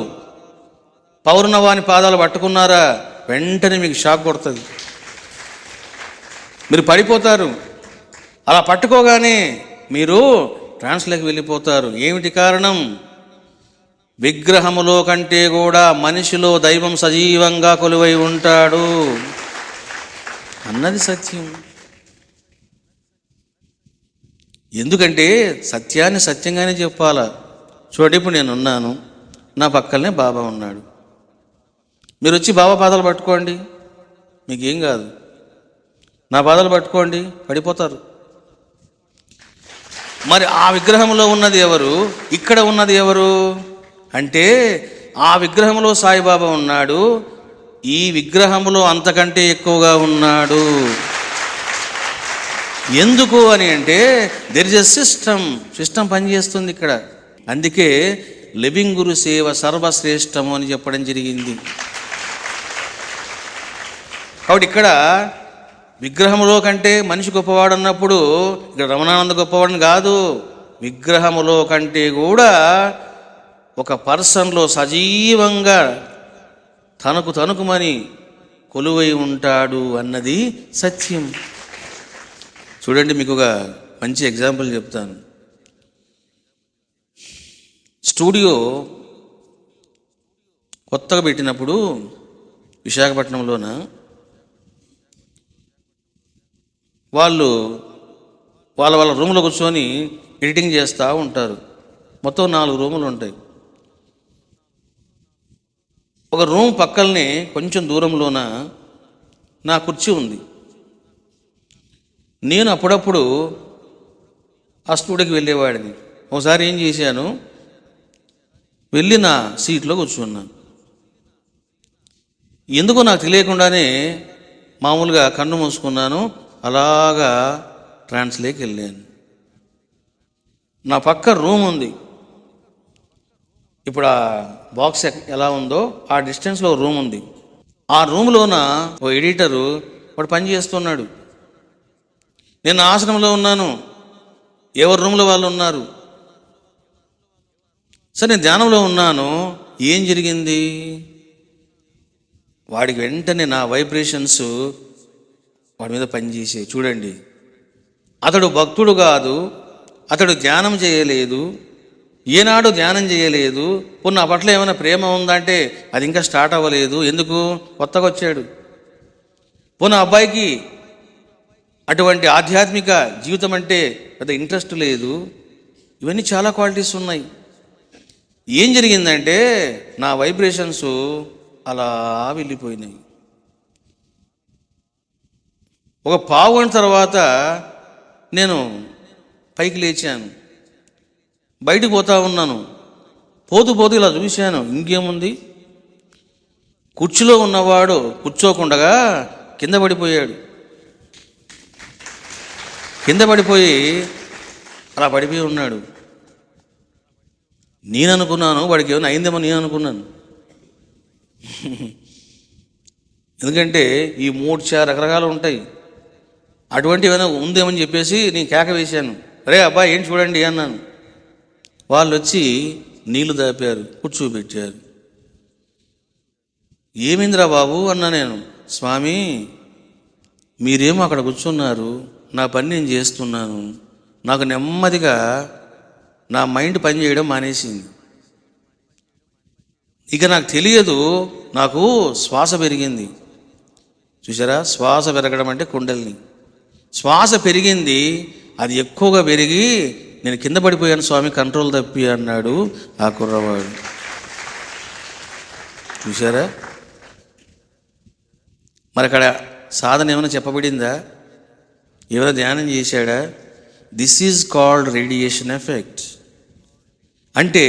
[SPEAKER 1] పౌర్ణవాని పాదాలు పట్టుకున్నారా, వెంటనే మీకు షాక్ కొడుతుంది, మీరు పడిపోతారు. అలా పట్టుకోగానే మీరు ట్రాన్స్లోకి వెళ్ళిపోతారు. ఏమిటి కారణం? విగ్రహములో కంటే కూడా మనిషిలో దైవం సజీవంగా కొలువై ఉంటాడు అన్నది సత్యం. ఎందుకంటే సత్యాన్ని సత్యంగానే చెప్పాలా. చూడండి, ఇప్పుడు నేనున్నాను, నా పక్కనే బాబా ఉన్నాడు. మీరు వచ్చి బాబా పాదాలు పట్టుకోండి, మీకేం కాదు. నా పాదాలు పట్టుకోండి, పడిపోతారు. మరి ఆ విగ్రహంలో ఉన్నది ఎవరు, ఇక్కడ ఉన్నది ఎవరు అంటే, ఆ విగ్రహంలో సాయిబాబా ఉన్నాడు, ఈ విగ్రహంలో అంతకంటే ఎక్కువగా ఉన్నాడు. ఎందుకు అని అంటే, దెర్ ఇస్ ఎ సిస్టమ్ పనిచేస్తుంది ఇక్కడ. అందుకే లివింగ్ గురు సేవ సర్వశ్రేష్టము అని చెప్పడం జరిగింది. కాబట్టి ఇక్కడ విగ్రహములో కంటే మనిషి గొప్పవాడు అన్నప్పుడు ఇక్కడ రమణానంద గొప్పవాడని కాదు, విగ్రహములో కంటే కూడా ఒక పర్సన్లో సజీవంగా తనకుమని కొలువై ఉంటాడు అన్నది సత్యం. చూడండి, మీకు ఒక మంచి ఎగ్జాంపుల్ చెప్తాను. స్టూడియో కొత్తగా పెట్టినప్పుడు విశాఖపట్నంలోన వాళ్ళ రూమ్లో కూర్చొని ఎడిటింగ్ చేస్తూ ఉంటారు. మొత్తం 4 రూములు ఉంటాయి. ఒక రూమ్ పక్కనే కొంచెం దూరంలోన నా కుర్చీ ఉంది. నేను అప్పుడప్పుడు ఆ స్టూడియోకి వెళ్ళేవాడిని. ఒకసారి ఏం చేశాను, వెళ్ళి నా సీట్లో కూర్చున్నాను. ఎందుకో నాకు తెలియకుండానే మామూలుగా కన్ను మూసుకున్నాను, అలాగా ట్రాన్స్లోకి వెళ్ళాను. నా పక్క రూమ్ ఉంది. ఇప్పుడు ఆ బాక్స్ ఎలా ఉందో ఆ డిస్టెన్స్లో రూమ్ ఉంది. ఆ రూమ్లోన ఓ ఎడిటరు వాడు పని చేస్తున్నాడు. నేను ఆశ్రమంలో ఉన్నాను, ఎవరి రూమ్లో వాళ్ళు ఉన్నారు. సరే, నేను ధ్యానంలో ఉన్నాను. ఏం జరిగింది? వాడికి వెంటనే నా వైబ్రేషన్స్ వాడి మీద పనిచేసే. చూడండి, అతడు భక్తుడు కాదు, అతడు ధ్యానం చేయలేదు, ఏనాడు ధ్యానం చేయలేదు. నా పట్ల ఏమైనా ప్రేమ ఉందంటే అది ఇంకా స్టార్ట్ అవ్వలేదు. ఎందుకు? కొత్తగా వచ్చాడు. అబ్బాయికి అటువంటి ఆధ్యాత్మిక జీవితం అంటే పెద్ద ఇంట్రెస్ట్ లేదు. ఇవన్నీ చాలా క్వాలిటీస్ ఉన్నాయి. ఏం జరిగిందంటే నా వైబ్రేషన్స్ అలా వెళ్ళిపోయినాయి. ఒక పావుగంట తర్వాత నేను పైకి లేచాను, బయటకు పోతా ఉన్నాను. పోతూ ఇలా చూశాను, ఇంకేముంది, కుర్చీలో ఉన్నవాడు కూర్చోకుండగా కింద పడిపోయాడు. కింద పడిపోయి అలా పడిపోయి ఉన్నాడు. నేను అనుకున్నాను వాడికి ఏమైనా అయిందేమో నేను అనుకున్నాను. ఎందుకంటే ఈ 3 రకరకాలు ఉంటాయి, అటువంటి ఏమైనా ఉందేమని చెప్పేసి నేను కేక వేశాను. రే అబ్బాయి ఏం చూడండి అన్నాను. వాళ్ళు వచ్చి నీళ్లు దాపారు, కూర్చోబెట్టారు. ఏమైందిరా బాబు అన్నా నేను. స్వామి, మీరేమో అక్కడ కూర్చున్నారు, నా పని నేను చేస్తున్నాను, నాకు నెమ్మదిగా నా మైండ్ పని చేయడం మానేసింది. ఇక నాకు తెలియదు, నాకు శ్వాస పెరిగింది. చూసారా, శ్వాస పెరగడం అంటే కుండలిని. శ్వాస పెరిగింది, అది ఎక్కువగా పెరిగి నేను కింద పడిపోయాను స్వామి, కంట్రోల్ తప్పి అన్నాడు ఆ కుర్రవాడు. చూసారా, మరి అక్కడ సాధన ఏమైనా చెప్పబడిందా? ఏమైనా ధ్యానం చేశాడా? This is called radiation effect. అంటే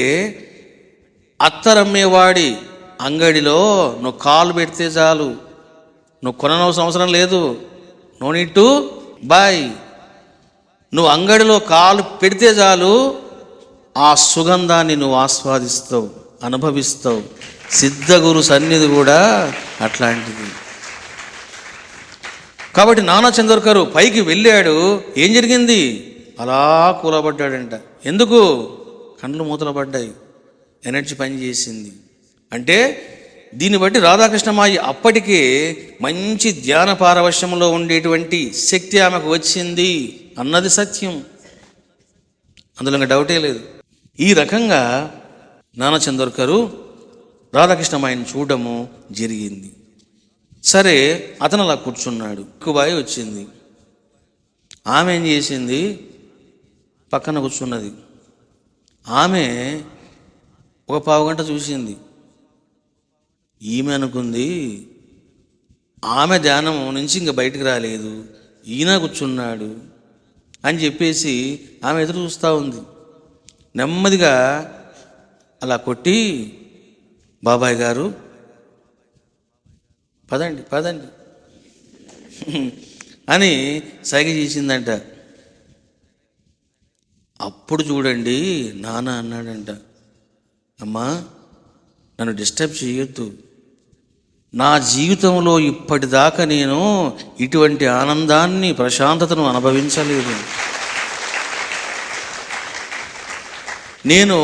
[SPEAKER 1] అత్తరమ్మేవాడి అంగడిలో నువ్వు కాలు పెడితే చాలు, నువ్వు కొననవసరం అవసరం లేదు. No need to buy. నువ్వు అంగడిలో కాలు పెడితే చాలు, ఆ సుగంధాన్ని నువ్వు ఆస్వాదిస్తావు, అనుభవిస్తావు. సిద్ధగురు సన్నిధి కూడా అట్లాంటిది. కాబట్టి నానా చందోర్కర్ పైకి వెళ్ళాడు. ఏం జరిగింది? అలా కూలబడ్డాడంట. ఎందుకు? కండ్లు మూతలు పడ్డాయి, ఎనర్జీ పనిచేసింది. అంటే దీన్ని బట్టి రాధాకృష్ణమాయి అప్పటికే మంచి ధ్యాన పారవశ్యంలో ఉండేటువంటి శక్తి ఆమెకు వచ్చింది అన్నది సత్యం, అందులో ఇంకా డౌటే లేదు. ఈ రకంగా నానా చందోర్కర్ రాధాకృష్ణమాయిని చూడడము జరిగింది. సరే, అతను అలా కూర్చున్నాడు. ఎక్కుబాయి వచ్చింది. ఆమె ఏం చేసింది? పక్కన కూర్చున్నది. ఆమె ఒక పావుగంట చూసింది. ఈమె అనుకుంది ఆమె ధ్యానం నుంచి ఇంక బయటికి రాలేదు, ఈయన కూర్చున్నాడు అని చెప్పేసి ఆమె ఎదురు చూస్తూ ఉంది. నెమ్మదిగా అలా కొట్టి, బాబాయ్ గారు పదండి పదండి అని సైగ చేసిందంట. అప్పుడు చూడండి నాన్న అన్నాడంట, అమ్మా నన్ను డిస్టర్బ్ చేయొద్దు, నా జీవితంలో ఇప్పటిదాకా నేను ఇటువంటి ఆనందాన్ని, ప్రశాంతతను అనుభవించలేదు. నేను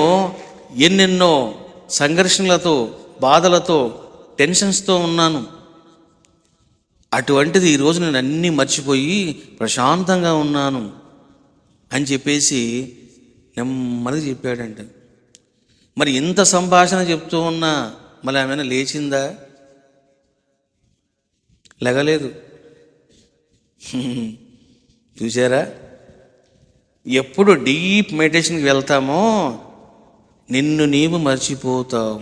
[SPEAKER 1] ఎన్నెన్నో సంఘర్షణలతో, బాధలతో, టెన్షన్స్తో ఉన్నాను. అటువంటిది ఈరోజు నేను అన్నీ మర్చిపోయి ప్రశాంతంగా ఉన్నాను అని చెప్పేసి నెమ్మదిగా చెప్పాడంట. మరి ఇంత సంభాషణ చెప్తూ ఉన్నా మళ్ళీ ఆమె లేచిందా? లెగలేదు. చూసారా? ఎప్పుడు డీప్ మెడిటేషన్కి వెళ్తామో నిన్ను నీవు మర్చిపోతావు.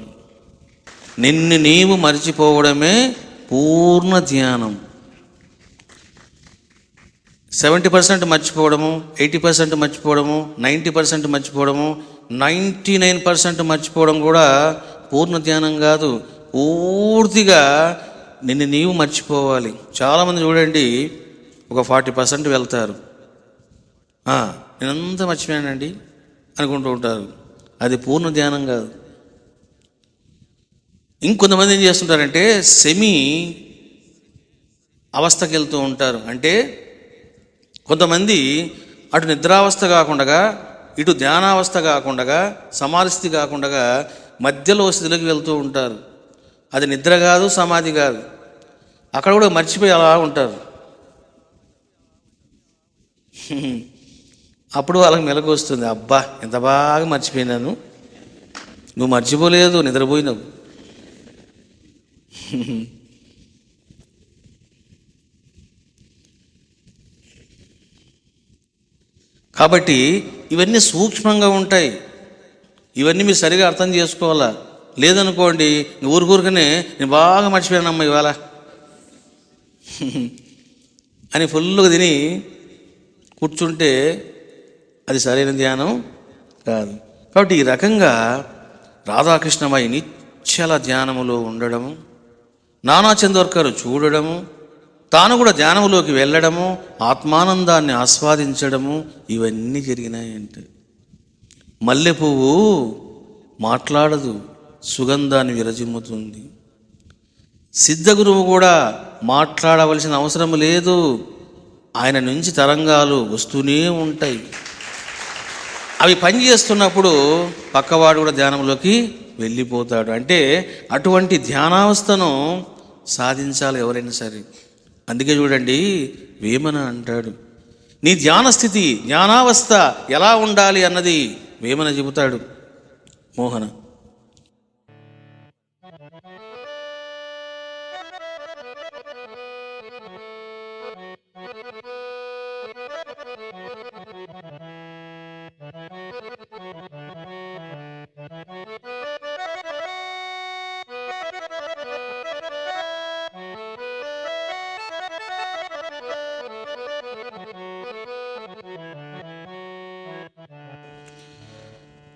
[SPEAKER 1] నిన్ను నీవు మర్చిపోవడమే పూర్ణ ధ్యానం. 70% మర్చిపోవడము, 80% మర్చిపోవడము, 90% మర్చిపోవడము, 99% మర్చిపోవడం కూడా పూర్ణ ధ్యానం కాదు. పూర్తిగా నిన్ను నీవు మర్చిపోవాలి. చాలామంది చూడండి ఒక 40% వెళ్తారు, నేనంతా మర్చిపోయానండి అనుకుంటూ ఉంటారు. అది పూర్ణ ధ్యానం కాదు. ఇంకొంతమంది ఏం చేస్తుంటారంటే సెమీ అవస్థకి వెళ్తూ ఉంటారు. అంటే కొంతమంది అటు నిద్రావస్థ కాకుండా, ఇటు ధ్యానావస్థ కాకుండా, సమాధి స్థితి కాకుండా మధ్యలో స్థితిలోకి వెళ్తూ ఉంటారు. అది నిద్ర కాదు, సమాధి కాదు. అక్కడ కూడా మర్చిపోయి అలా ఉంటారు. అప్పుడు వాళ్ళకి మెలకు వస్తుంది, అబ్బా ఎంత బాగా మర్చిపోయినాను. నువ్వు మర్చిపోలేదు, నిద్రపోయినావు. కాబట్టి ఇవన్నీ సూక్ష్మంగా ఉంటాయి. ఇవన్నీ మీరు సరిగా అర్థం చేసుకోవాలా. లేదనుకోండి ఊరికూరికనే నేను బాగా మర్చిపోయానమ్మా ఇవాళ అని ఫుల్గా తిని కూర్చుంటే అది సరైన ధ్యానం కాదు. కాబట్టి ఈ రకంగా రాధాకృష్ణమాయి నిశ్చల ధ్యానములో ఉండడము, నానా చందోర్కర్ చూడడము, తాను కూడా ధ్యానంలోకి వెళ్ళడము, ఆత్మానందాన్ని ఆస్వాదించడము, ఇవన్నీ జరిగినాయంటే. మల్లె పువ్వు మాట్లాడదు, సుగంధాన్ని విరజిమ్ముతుంది. సిద్ధగురువు కూడా మాట్లాడవలసిన అవసరం లేదు, ఆయన నుంచి తరంగాలు వస్తూనే ఉంటాయి. అవి పనిచేస్తున్నప్పుడు పక్కవాడు కూడా ధ్యానంలోకి వెళ్ళిపోతాడు. అంటే అటువంటి ధ్యానావస్థను సాధించాలి ఎవరైనా సరే. అందుకే చూడండి వేమన అంటాడు, నీ ధ్యాన స్థితి, జ్ఞానావస్థ ఎలా ఉండాలి అన్నది వేమన చెబుతాడు. మోహన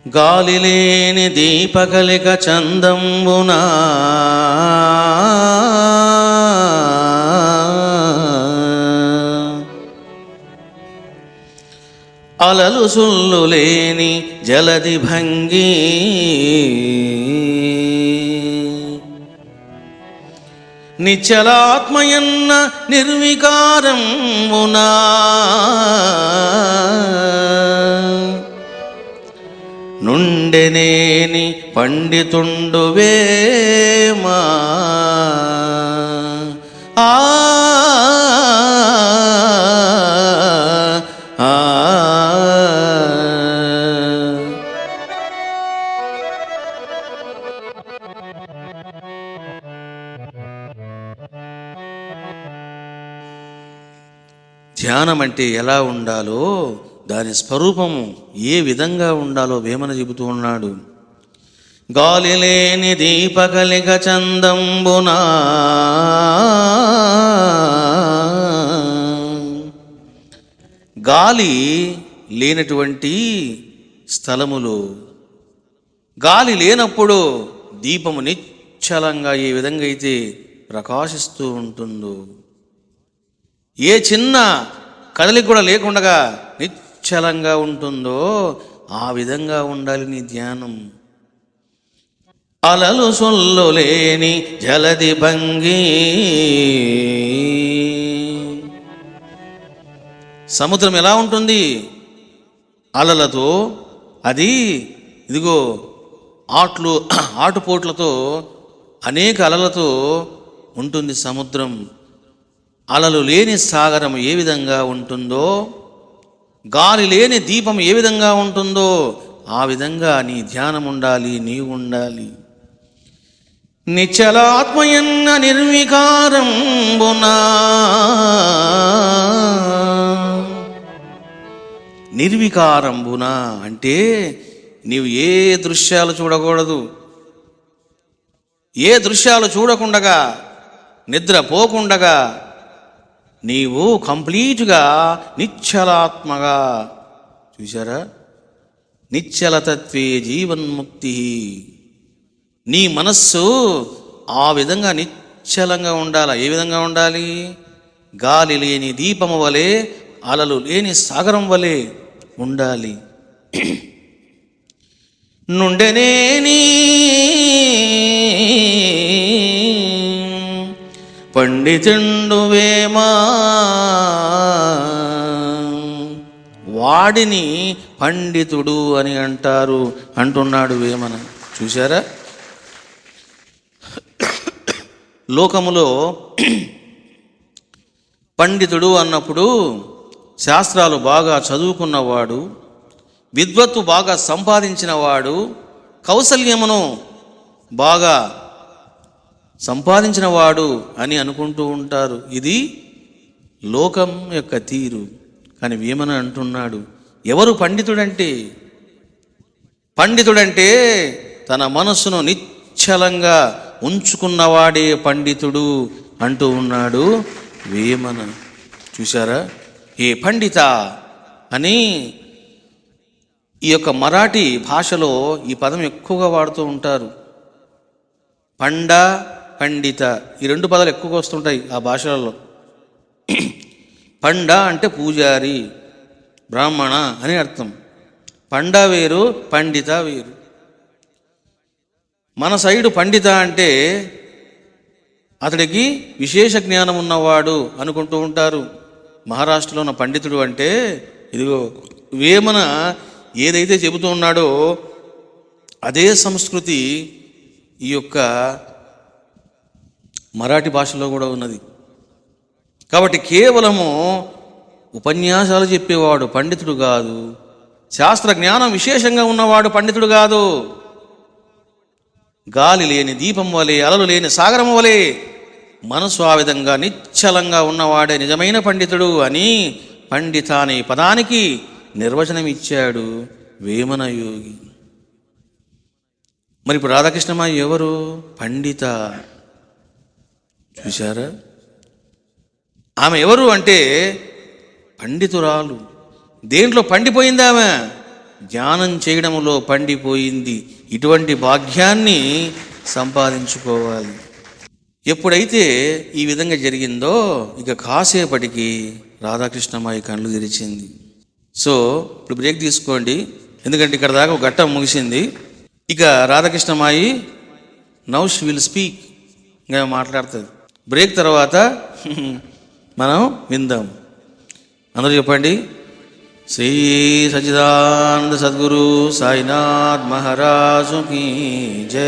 [SPEAKER 1] గాలి లేని దీపకలిక చందంబునా అలలు సుల్లు లేని జలది భంగి నిశ్చలాత్మయన్న నిర్వికారమునా నుండెనేని పండితుండు వేమా ఆ ధ్యానం అంటే ఎలా ఉండాలో, దాని స్వరూపము ఏ విధంగా ఉండాలో వేమన చెబుతూ ఉన్నాడు. గాలి లేని దీపకలిక చందంబునా గాలి లేనటువంటి స్థలములో, గాలి లేనప్పుడు దీపము నిశ్చలంగా ఏ విధంగా అయితే ప్రకాశిస్తూ ఉంటుందో, ఏ చిన్న కదలిక కూడా లేకుండా నిశ్చలంగా ఉంటుందో ఆ విధంగా ఉండాలి నీ ధ్యానం. అలలు సొల్లు లేని జలది భంగి, సముద్రం ఎలా ఉంటుంది? అలలతో, అది ఇదిగో ఆటుపోట్లతో, అనేక అలలతో ఉంటుంది సముద్రం. అలలు లేని సాగరం ఏ విధంగా ఉంటుందో, గాలి లేని దీపం ఏ విధంగా ఉంటుందో ఆ విధంగా నీ ధ్యానం ఉండాలి, నీవు ఉండాలి. నిశ్చలాత్మయన్న నిర్వికారంబునా, నిర్వికారంబునా అంటే నీవు ఏ దృశ్యాలు చూడకూడదు, ఏ దృశ్యాలు చూడకుండగా, నిద్రపోకుండగా నీవు కంప్లీట్గా నిశ్చలాత్మగా, చూసారా, నిశ్చలతత్వే జీవన్ముక్తి. నీ మనస్సు ఆ విధంగా నిశ్చలంగా ఉండాలి. ఏ విధంగా ఉండాలి? గాలి లేని దీపము వలె, అలలు లేని సాగరం వలె ఉండాలి. నుండెనేని పండితుండు వేమా, వాడిని పండితుడు అని అంటున్నాడు వేమన. చూశారా, లోకములో పండితుడు అన్నప్పుడు శాస్త్రాలు బాగా చదువుకున్నవాడు, విద్వత్తు బాగా సంపాదించినవాడు, కౌశల్యమును బాగా సంపాదించినవాడు అని అనుకుంటూ ఉంటారు. ఇది లోకం యొక్క తీరు. కానీ వేమన అంటున్నాడు, ఎవరు పండితుడంటే? పండితుడంటే తన మనస్సును నిశ్చలంగా ఉంచుకున్నవాడే పండితుడు అంటూ ఉన్నాడు వేమన. చూశారా, ఏ పండిత అని ఈ యొక్క మరాఠీ భాషలో ఈ పదం ఎక్కువగా వాడుతూ ఉంటారు. పండ, పండిత, ఈ రెండు పదాలు ఎక్కువగా వస్తుంటాయి ఆ భాషలలో. పండ అంటే పూజారి, బ్రాహ్మణ అని అర్థం. పండ వేరు, పండిత వేరు. మన సైడు పండిత అంటే అతడికి విశేష జ్ఞానం ఉన్నవాడు అనుకుంటూ ఉంటారు. మహారాష్ట్రలో ఉన్న పండితుడు అంటే ఇదిగో వేమన ఏదైతే చెబుతూ ఉన్నాడో అదే సంస్కృతి ఈ యొక్క మరాఠీ భాషలో కూడా ఉన్నది. కాబట్టి కేవలము ఉపన్యాసాలు చెప్పేవాడు పండితుడు కాదు, శాస్త్ర జ్ఞానం విశేషంగా ఉన్నవాడు పండితుడు కాదు. గాలి లేని దీపం వలె, అలలు లేని సాగరం వలె మనసు ఆ విధంగా నిశ్చలంగా ఉన్నవాడే నిజమైన పండితుడు అని పండిత అనే పదానికి నిర్వచనం ఇచ్చాడు వేమన యోగి. మరి ఇప్పుడు రాధాకృష్ణమాయి ఎవరు? పండిత. చూశారా, ఆమె ఎవరు అంటే పండితురాలు. దేంట్లో పండిపోయింది ఆమె? ధ్యానం చేయడంలో పండిపోయింది. ఇటువంటి భాగ్యాన్ని సంపాదించుకోవాలి. ఎప్పుడైతే ఈ విధంగా జరిగిందో ఇక కాసేపటికి రాధాకృష్ణమాయి కళ్ళు తెరిచింది. సో ఇప్పుడు బ్రేక్ తీసుకోండి, ఎందుకంటే ఇక్కడ దాకా ఒక ఘట్టం ముగిసింది. ఇక Radhakrishnamayi now she will speak, ఇంకా మాట్లాడుతుంది. బ్రేక్ తర్వాత మనం విందాం. అందరూ చెప్పండి, శ్రీ సచ్చిదానంద సద్గురు సాయినాథ్ మహారాజు కీ జై.